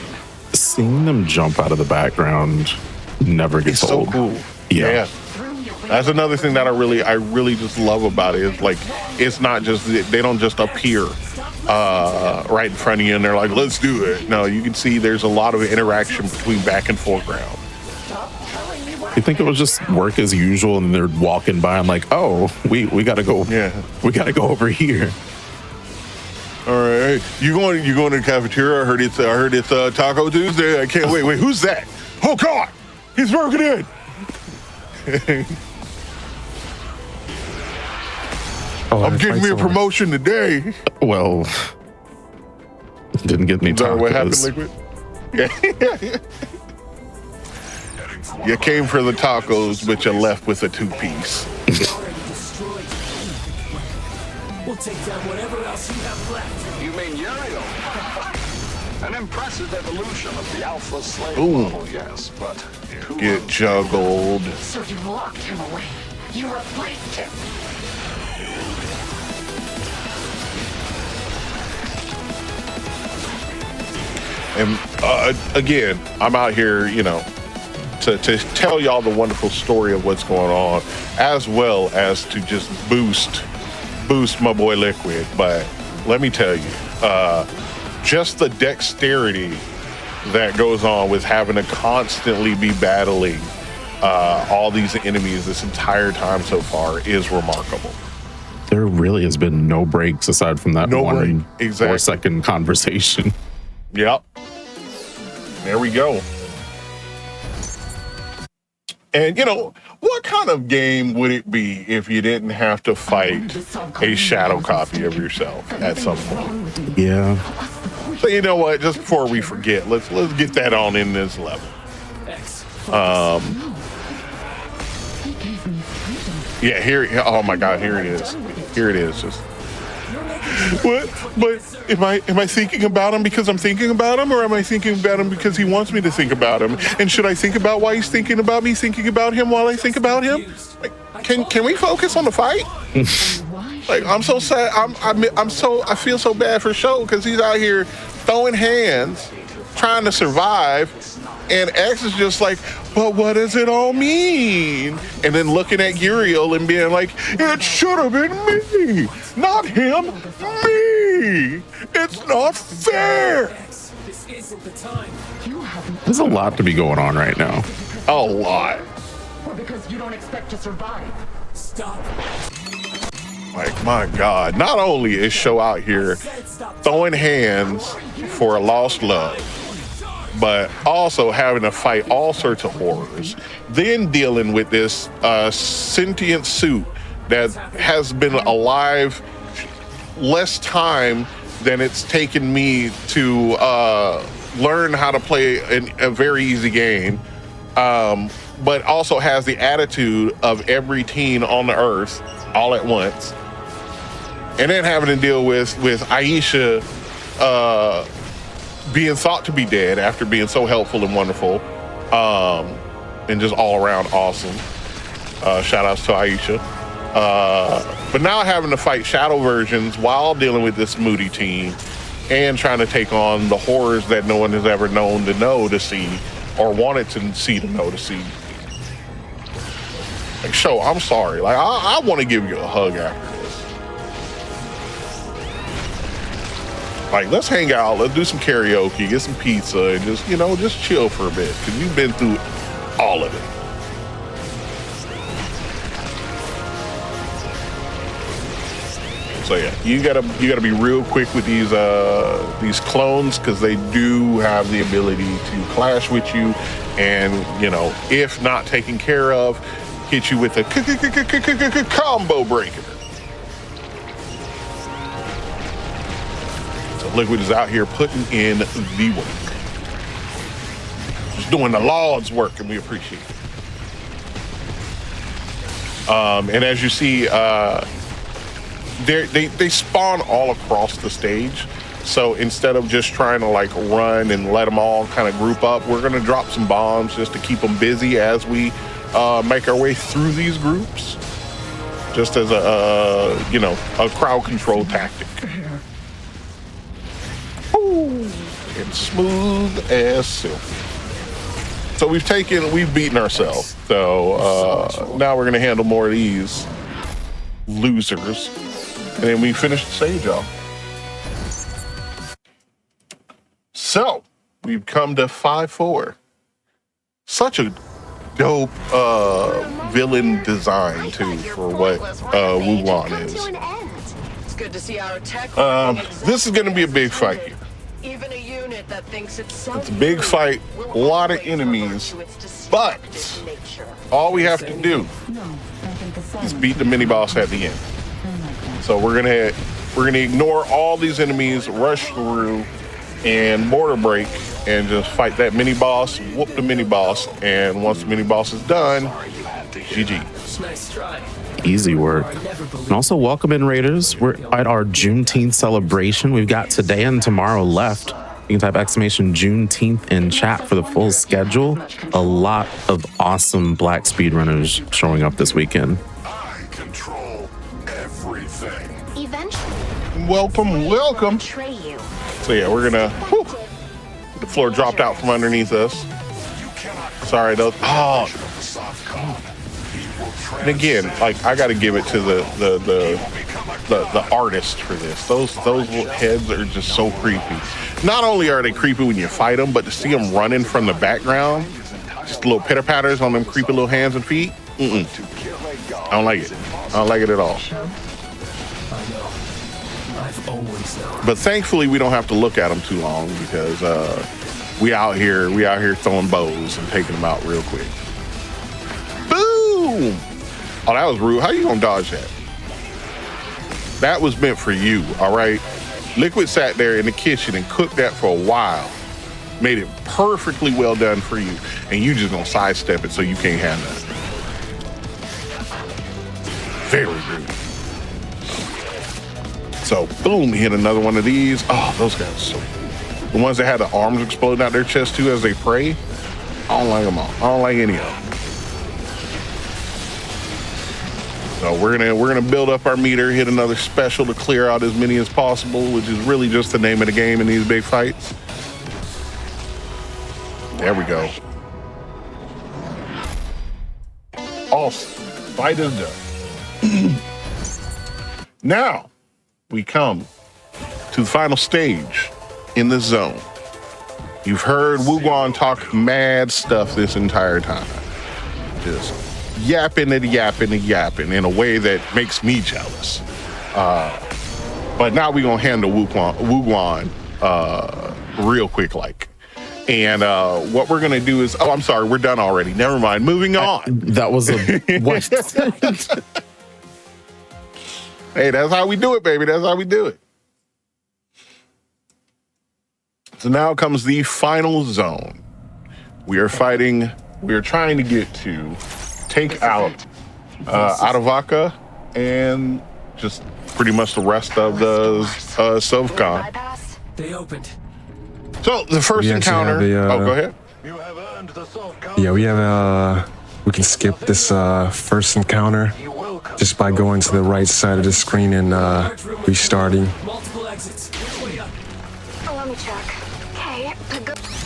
seeing them jump out of the background never gets It's old. so cool. Yeah. That's another thing that I really just love about it. Is like, it's not just, they don't just appear right in front of you and they're like, let's do it. No, you can see there's a lot of interaction between back and foreground. You think it was just work as usual and they're walking by and like, oh, we gotta go. Yeah. We gotta go over here. All right, you going to the cafeteria? I heard it's Taco Tuesday. I can't wait. Wait, who's that? Oh God, he's broken in. I'm getting me a promotion today. Well, didn't get any Is that what happened, tacos. Liquid? Yeah. You came for the tacos, but you left with a 2-piece. We'll take down whatever else you have left. You mean Uriel? An impressive evolution of the Alpha Slave Ooh. model, yes, but... Get juggled. So you locked him away. You replaced him. And again, I'm out here, to tell y'all the wonderful story of what's going on, as well as to just boost my boy Liquid. But let me tell you, just the dexterity that goes on with having to constantly be battling all these enemies this entire time so far is remarkable. There really has been no breaks aside from that one exactly. 4-second conversation. Yep. There we go. And, you know, what kind of game would it be if you didn't have to fight a shadow copy of yourself at some point? Yeah. So you know what? Just before we forget, let's get that on in this level. Yeah, here. Oh my God, here it is. Here it is. Just what? But am I thinking about him because I'm thinking about him, or am I thinking about him because he wants me to think about him? And should I think about why he's thinking about me, thinking about him while I think about him? Like, can we focus on the fight? Like, I'm so sad. I feel so bad for Sho because he's out here throwing hands, trying to survive, and X is just like, but what does it all mean? And then looking at Uriel and being like, it should have been me, not him, me. It's not fair. This isn't the time. There's a lot to be going on right now. A lot. Or because you don't expect to survive. Stop. Like, my God, not only is Sho out here throwing hands for a lost love, but also having to fight all sorts of horrors, then dealing with this sentient suit that has been alive less time than it's taken me to learn how to play a very easy game, but also has the attitude of every teen on the earth all at once. And then having to deal with Aisha being thought to be dead after being so helpful and wonderful, and just all around awesome. Shout outs to Aisha. But now having to fight shadow versions while dealing with this moody team and trying to take on the horrors that no one has ever known to know to see or wanted to see to know to see. Like, Sho, I'm sorry. Like, I want to give you a hug after this. Like, let's hang out, let's do some karaoke, get some pizza, and just, you know, just chill for a bit, because you've been through all of it. So yeah, you gotta be real quick with these clones, because they do have the ability to clash with you, and, you know, if not taken care of, hit you with a combo breaker. Liquid is out here putting in the work. Just doing the Lord's work, and we appreciate it. And as you see, they spawn all across the stage. So instead of just trying to like run and let them all kind of group up, we're gonna drop some bombs just to keep them busy as we make our way through these groups. Just as a crowd control tactic. And smooth as silk. So we've beaten ourselves. So now we're gonna handle more of these losers, and then we finish the stage off. So we've come to 5-4. Such a dope villain design too for what Wulan is. It's good to see our tech. This is gonna be a big fight here. Even a unit that thinks It's a big fight, a lot of enemies, but all we have to do is beat the mini boss at the end. So we're gonna ignore all these enemies, rush through, and mortar break, and just fight that mini boss, whoop the mini boss, and once the mini boss is done, GG. Nice try. Easy work. And also welcome in, Raiders. We're at our Juneteenth celebration. We've got today and tomorrow left. You can type !Juneteenth in chat for the full schedule. A lot of awesome black speedrunners showing up this weekend. I control everything. Eventually, Welcome. betray you. So yeah, we're gonna, the floor dropped out from underneath us. Sorry, those, and again, like, I gotta give it to the the artist for this. Those little heads are just so creepy. Not only are they creepy when you fight them, but to see them running from the background, just little pitter patters on them creepy little hands and feet. I don't like it. I don't like it at all. But thankfully, we don't have to look at them too long because we out here throwing bows and taking them out real quick. Boom! Oh, that was rude. How you gonna dodge that? That was meant for you, all right? Liquid sat there in the kitchen and cooked that for a while. Made it perfectly well done for you. And you just gonna sidestep it so you can't have that. Very rude. So, boom, hit another one of these. Oh, those guys are so cool. The ones that had the arms exploding out their chest too as they pray. I don't like them all. I don't like any of them. So we're gonna build up our meter, hit another special to clear out as many as possible, which is really just the name of the game in these big fights. There we go. Awesome. Fight is done. Now we come to the final stage in this zone. You've heard Wuguan talk mad stuff this entire time. Just yapping and yapping and yapping in a way that makes me jealous. But now we're gonna handle Wuguan real quick like. And what we're gonna do is, oh, I'm sorry, we're done already. Never mind, moving on. That was a, what? Hey, that's how we do it, baby. That's how we do it. So now comes the final zone. We are trying to get to take out Adavaka and just pretty much the rest of the Sovcon. They opened. So the first encounter. Oh, go ahead. You have earned the Sovcon. Yeah, we have we can skip this first encounter just by going to the right side of the screen and restarting. Multiple exits. Let me check. Okay.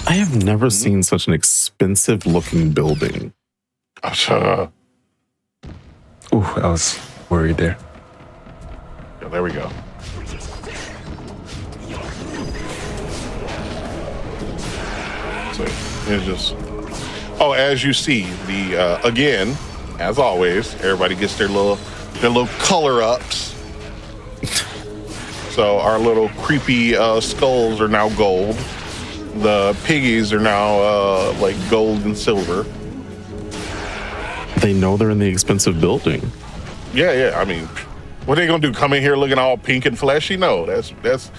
I have never seen such an expensive looking building. Ooh, I was worried there. Yeah, there we go. So it's just, oh, as you see, the again, as always, everybody gets their little color ups. So our little creepy skulls are now gold. The piggies are now like gold and silver. They know they're in the expensive building. Yeah. I mean, what are they gonna do? Come in here looking all pink and fleshy? No, that's just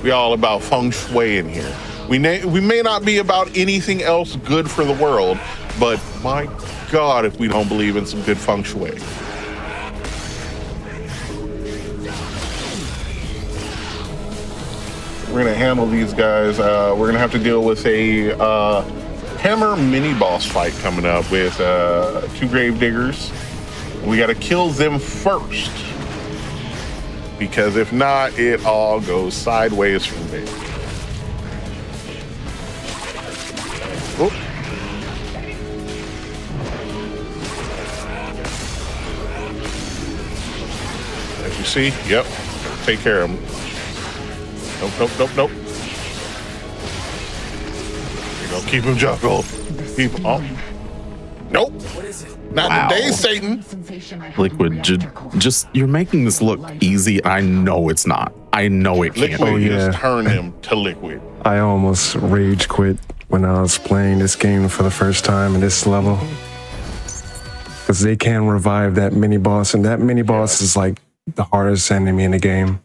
We all about feng shui in here. We may not be about anything else good for the world, but my God, if we don't believe in some good feng shui. We're gonna handle these guys. We're gonna have to deal with a hammer mini boss fight coming up with 2 grave diggers. We gotta kill them first, because if not, it all goes sideways from there. Oh. As you see, yep, take care of them. Nope. You go, keep him juggled. Keep him. Oh. Nope. Not today, Satan. Liquid, just you're making this look easy. I know it's not. I know it can't. Liquid just turned him to liquid. I almost rage quit when I was playing this game for the first time in this level, because they can revive that mini boss, and that mini boss is like the hardest enemy in the game.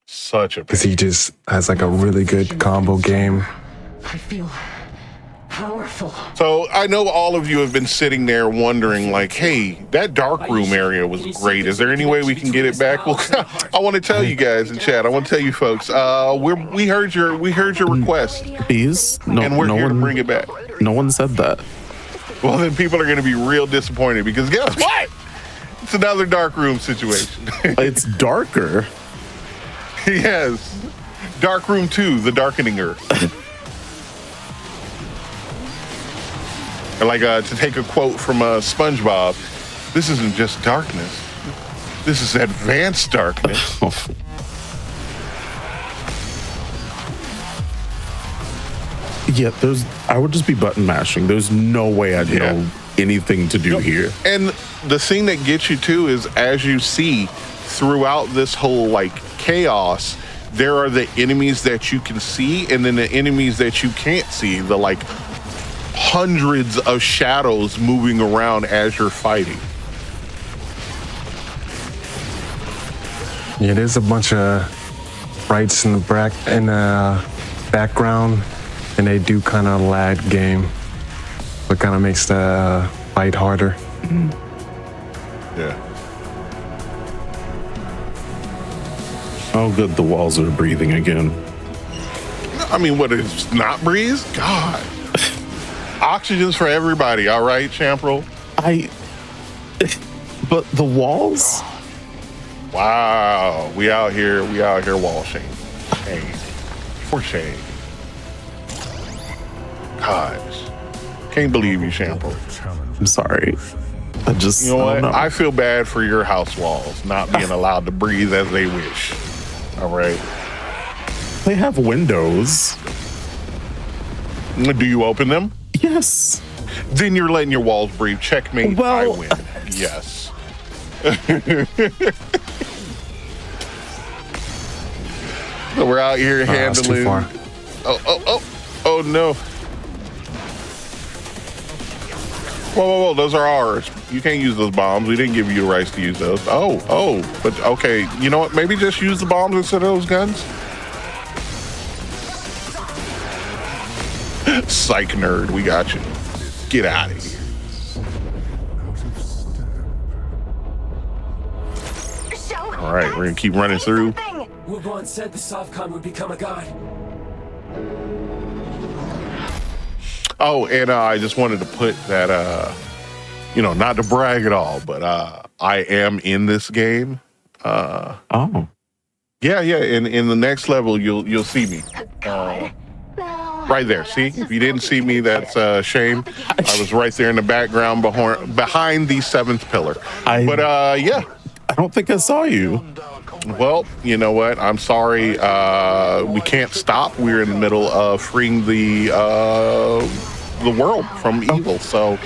Such a, because he just has like a really good combo game. I feel powerful. So I know all of you have been sitting there wondering, like, hey, that dark room area was great. Is there any way we can get it back? Well, I want to tell you guys in chat. I want to tell you folks. We heard your request. Beaz? No, and we're no here one, to bring it back. No one said that. Well, then people are going to be real disappointed, because guess what? It's another dark room situation. It's darker. Yes. Dark Room 2, The Darkening Earth. And like to take a quote from SpongeBob, this isn't just darkness. This is advanced darkness. Yeah, I would just be button mashing. There's no way I'd know anything to do here. And the thing that gets you too is, as you see throughout this whole like chaos, there are the enemies that you can see, and then the enemies that you can't see. The like hundreds of shadows moving around as you're fighting. Yeah, there's a bunch of sprites in the background, and they do kind of lag game. So it kind of makes the fight harder. Mm-hmm. Yeah. Oh, good. The walls are breathing again. I mean, what is not breeze? God. Oxygen's for everybody, all right, Champrul? But the walls? Wow. We out here wall shame. Shame. For shame. Gosh. Can't believe you, Champrul. I'm sorry. You know what? I feel bad for your house walls not being allowed to breathe as they wish. All right. They have windows. Do you open them? Yes. Then you're letting your walls breathe. Checkmate. Well, I win. Yes. So we're out here handling. Too far. Oh no. Whoa, those are ours. You can't use those bombs. We didn't give you the rights to use those. But okay, you know what? Maybe just use the bombs instead of those guns. Psych nerd, we got you. Get out of here. All right, we're gonna keep running through. Wuban said the Sovcon would become a god. Oh, and I just wanted to put that, not to brag at all, but I am in this game. Oh. Yeah. In the next level, you'll see me. Right there. See, if you didn't see me, that's a shame. I was right there in the background behind the seventh pillar. Yeah. I don't think I saw you. Well, you know what? I'm sorry. We can't stop. We're in the middle of freeing the world from evil. So,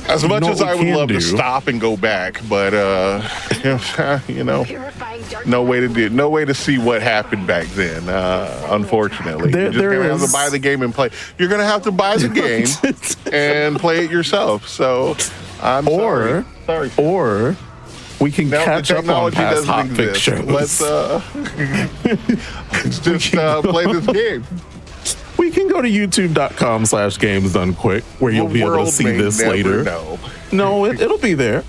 as much as I would love to stop and go back, but no way to see what happened back then. Unfortunately, you're just gonna have to buy the game and play. You're gonna have to buy the game and play it yourself. So, I'm sorry. Or we can catch up on past HotFix shows. Let's just play this game. We can go to youtube.com/gamesdonequick where you'll be able to see this later. No, it'll be there.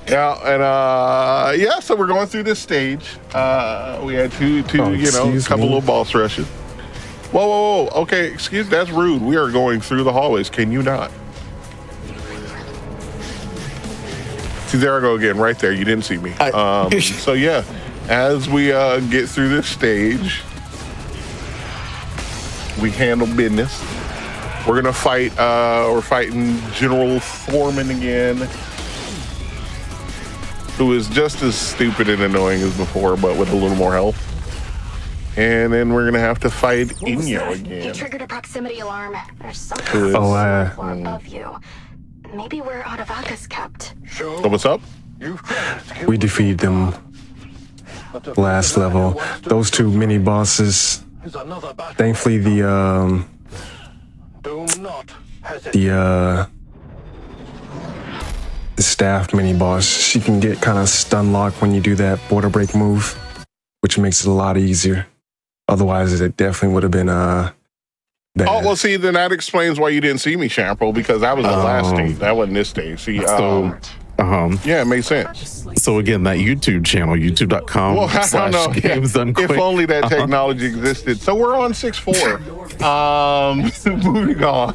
Yeah, and so we're going through this stage. We had two couple little boss rushes. Whoa. Okay, excuse me, that's rude. We are going through the hallways. Can you not? See, there I go again, right there. You didn't see me. So yeah, as we get through this stage, we handle business. We're gonna fight. We're fighting General Foreman again, who is just as stupid and annoying as before, but with a little more health. And then we're gonna have to fight Inyo again. You triggered a proximity alarm. There's something above you. Maybe where Otavaka's kept. So what's up? We defeated them last level. Those two mini bosses. Thankfully, the staff mini boss, she can get kind of stun locked when you do that border break move, which makes it a lot easier. Otherwise, it definitely would have been bad. Oh, well, see, then that explains why you didn't see me, Champrul, because that was the last stage. That wasn't this stage. See, yeah, it makes sense. So again, that YouTube channel, youtube.com/gamesdonequick. If only that technology existed. So we're on 6-4. Moving on.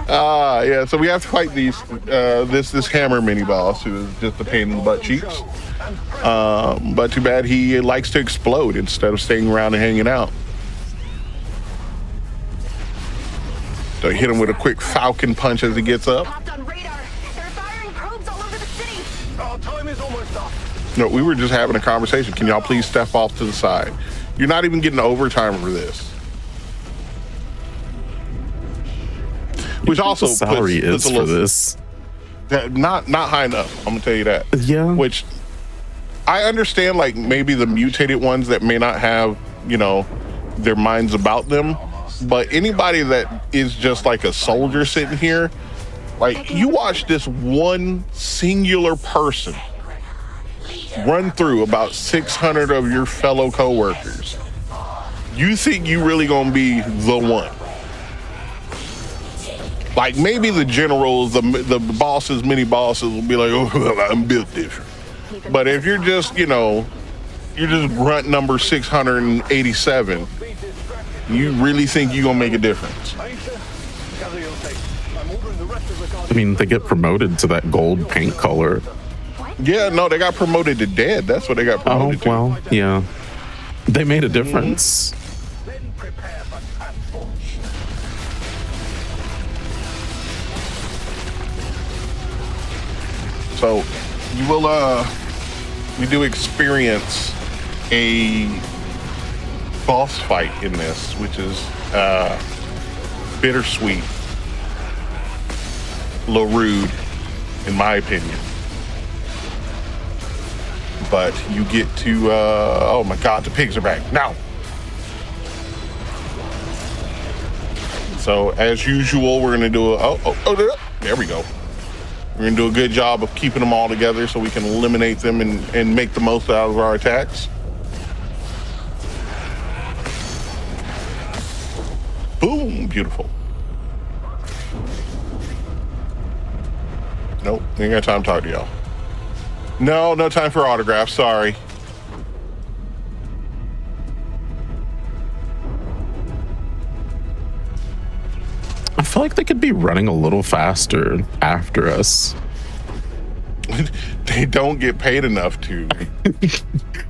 Yeah, so we have to fight this hammer mini boss who is just a pain in the butt cheeks. But too bad he likes to explode instead of staying around and hanging out. So hit him with a quick falcon punch as he gets up. Our time is almost up. No, we were just having a conversation. Can y'all please step off to the side? You're not even getting overtime for this. Which also the salary puts is for this. Not high enough. I'm gonna tell you that. Yeah. Which I understand, like maybe the mutated ones that may not have, you know, their minds about them, but anybody that is just like a soldier sitting here, like you watch this one singular person run through about 600 of your fellow coworkers. You think you really gonna be the one? Like maybe the generals, the bosses, mini bosses will be like, oh, well, I'm built different. But if you're just, you know, you're just grunt number 687, you really think you're gonna make a difference? I mean, they get promoted to that gold paint color. Yeah, no, they got promoted to dead. That's what they got promoted to. Oh, well, yeah. They made a difference. So you will we do experience a boss fight in this, which is bittersweet, a little rude, in my opinion. But you get to oh my god, the pigs are back now. So as usual, we're gonna do there we go. We're gonna do a good job of keeping them all together so we can eliminate them and make the most out of our attacks. Boom, beautiful. Nope, ain't got time to talk to y'all. No time for autographs, sorry. I feel like they could be running a little faster after us. They don't get paid enough to.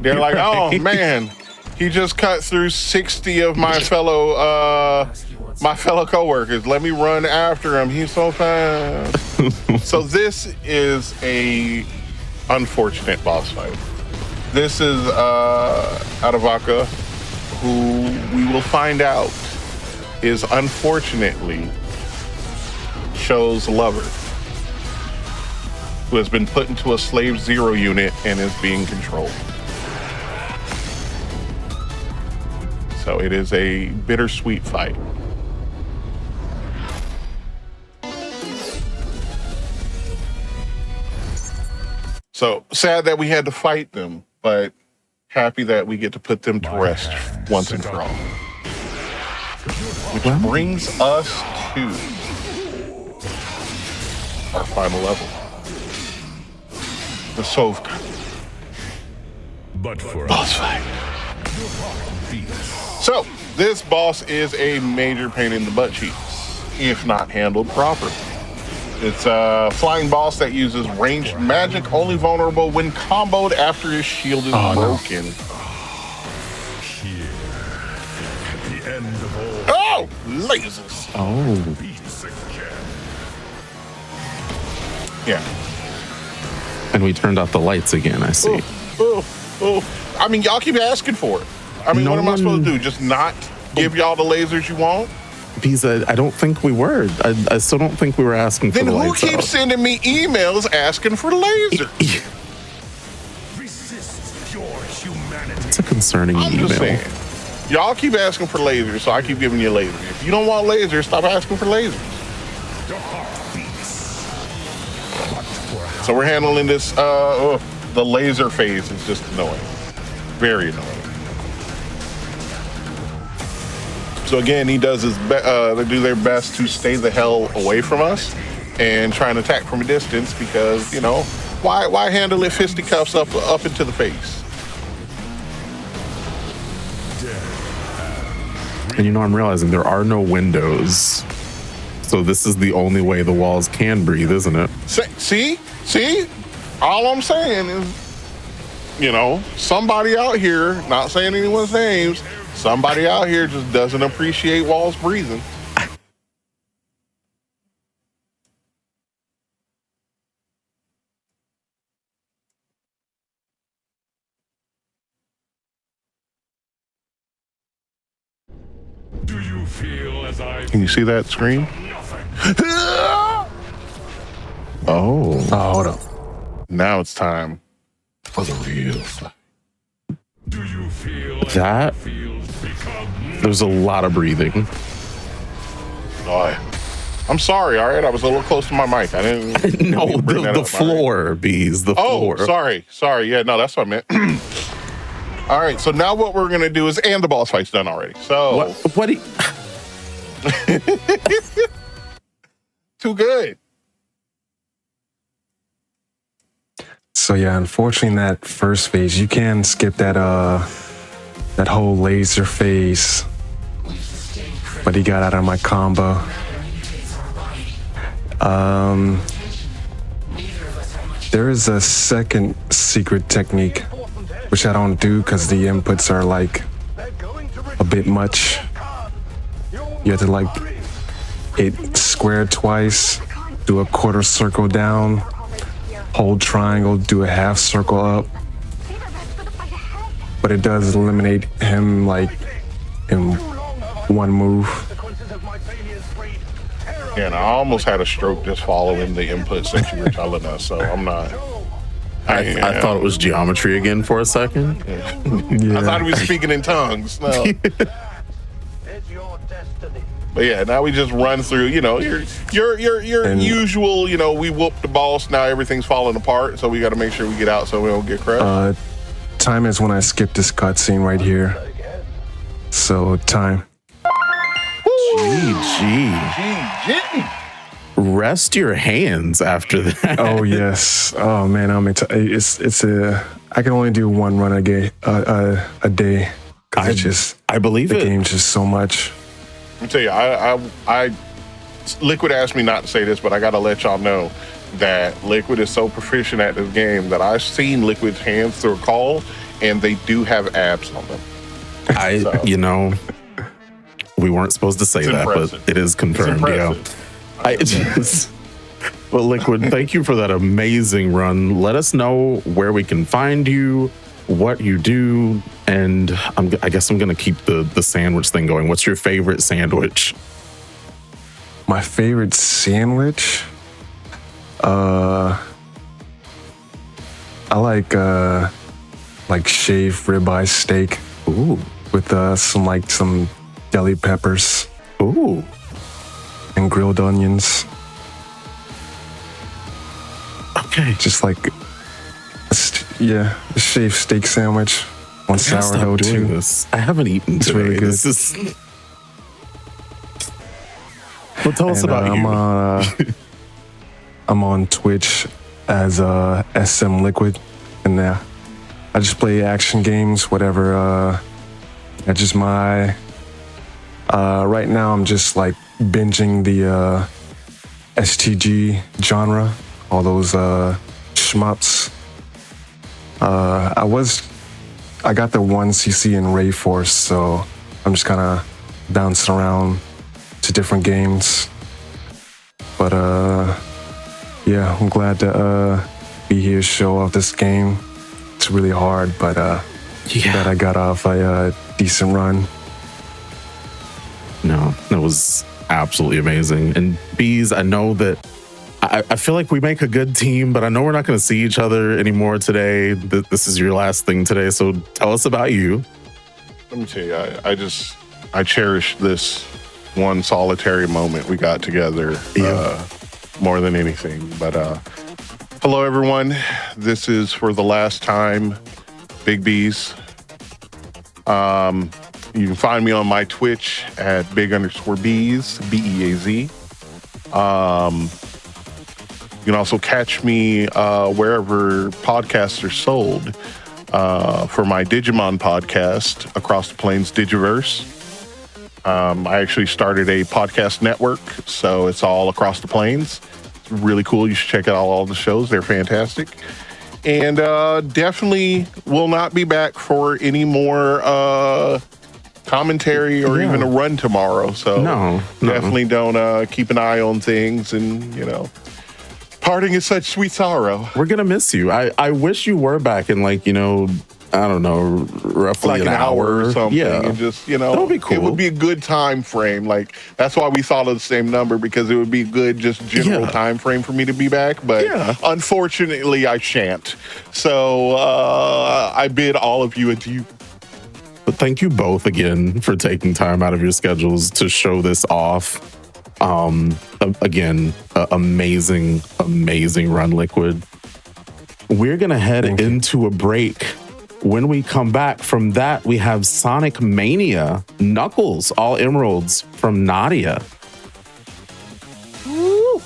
They're like, oh man, he just cut through 60 of my fellow coworkers. Let me run after him. He's so fast. So this is a unfortunate boss fight. This is Adavaka, who we will find out is unfortunately Sho's lover, who has been put into a slave zero unit and is being controlled. So it is a bittersweet fight. So sad that we had to fight them, but happy that we get to put them to rest once and for all. Which brings us to our final level. The Sovka. But for boss fight. So, this boss is a major pain in the butt cheeks, if not handled properly. It's a flying boss that uses ranged magic, only vulnerable when comboed after his shield is broken. Here, at the end of all. Oh, lasers. Oh. Yeah. And we turned out the lights again, I see. Oh. I mean, y'all keep asking for it. I mean, what am I supposed to do? Just not give y'all the lasers you want? Because I don't think we were. I still don't think we were asking for the lights. Then who keeps sending me emails asking for the lasers? Resist your humanity. It's a concerning email. Just saying. Y'all keep asking for lasers, so I keep giving you lasers. If you don't want lasers, stop asking for lasers. So we're handling this, the laser phase is just annoying. Very annoying. So again, he does his they do their best to stay the hell away from us and try and attack from a distance because, you know, why handle it fisticuffs up into the face? And you know, I'm realizing there are no windows. So this is the only way the walls can breathe, isn't it? See? All I'm saying is, you know, somebody out here, not saying anyone's names, somebody out here just doesn't appreciate walls breathing. you feel as I Can you see that screen? Oh, hold up. Now it's time for the real fight. do you feel that feels become there's a lot of breathing. I'm sorry, all right? I was a little close to my mic. I didn't No, mean to bring that the up, floor, Bees. The all floor. right? Oh, sorry. Yeah, no, that's what I meant. All right, so now what we're gonna do is, and the boss fight's done already. So What? Do you, too good. So yeah, unfortunately, in that first phase, you can skip that that whole laser phase. But he got out of my combo. There is a second secret technique, which I don't do because the inputs are like a bit much. You have to like hit square twice, do a quarter circle down, hold triangle, do a half circle up. But it does eliminate him like in one move. Yeah, and I almost had a stroke just following the inputs that you were telling us, so I'm not. I thought it was geometry again for a second. Yeah. I thought he was speaking in tongues. No. But yeah, now we just run through, your usual, we whooped the boss, now everything's falling apart, so we got to make sure we get out so we don't get crushed. Time is when I skip this cutscene right here. So time. GG. Rest your hands after that. Oh yes. Oh man, it's I can only do one run a day. A day. I believe the it. game's just so much. Let me tell you, I Liquid asked me not to say this, but I gotta let y'all know that Liquid is so proficient at this game that I've seen Liquid's hands through a call, and they do have abs on them. We weren't supposed to say It's that, impressive. but it is confirmed. Yeah. Well, Liquid, thank you for that amazing run. Let us know where we can find you, what you do, and I guess I'm gonna keep the sandwich thing going. What's your favorite sandwich? My favorite sandwich? I like shaved ribeye steak. Ooh. With some deli peppers. Ooh. And grilled onions. Okay. Just like a shaved steak sandwich on sourdough too. This. I haven't eaten it's today. Really good. This is. Well, tell us about you. I'm on Twitch as SMLiquid, and I just play action games, whatever. That's just my. Right now, I'm just like binging the STG genre, all those shmups. I got the 1cc in Ray Force, so I'm just kind of bouncing around to different games. But yeah, I'm glad to be here, show off this game. It's really hard, but glad I got off a decent run. No, that was absolutely amazing. And Bees, I know that I feel like we make a good team, but I know we're not going to see each other anymore today. This is your last thing today, so tell us about you. Let me tell you, I cherish this one solitary moment we got together more than anything. But hello, everyone. This is for the last time, BigBeaz. You can find me on my Twitch at big_beaz, BEAZ. You can also catch me wherever podcasts are sold for my Digimon podcast, Across the Plains Digiverse. I actually started a podcast network, so it's all across the plains. It's really cool. You should check out all the shows. They're fantastic. And definitely will not be back for any more commentary or even a run tomorrow. So definitely don't keep an eye on things, and parting is such sweet sorrow. We're gonna miss you. I wish you were back in I don't know, roughly like an hour or something. Yeah. And just, you know, That would be cool. It would be a good time frame. Like, that's why we thought of the same number, because it would be a good, just general time frame for me to be back. But unfortunately, I shan't. So I bid all of you adieu. But thank you both again for taking time out of your schedules to show this off. Again, amazing run, Liquid. We're going to head into a break. When we come back from that, we have Sonic Mania, Knuckles, all emeralds from Nadia. Woo!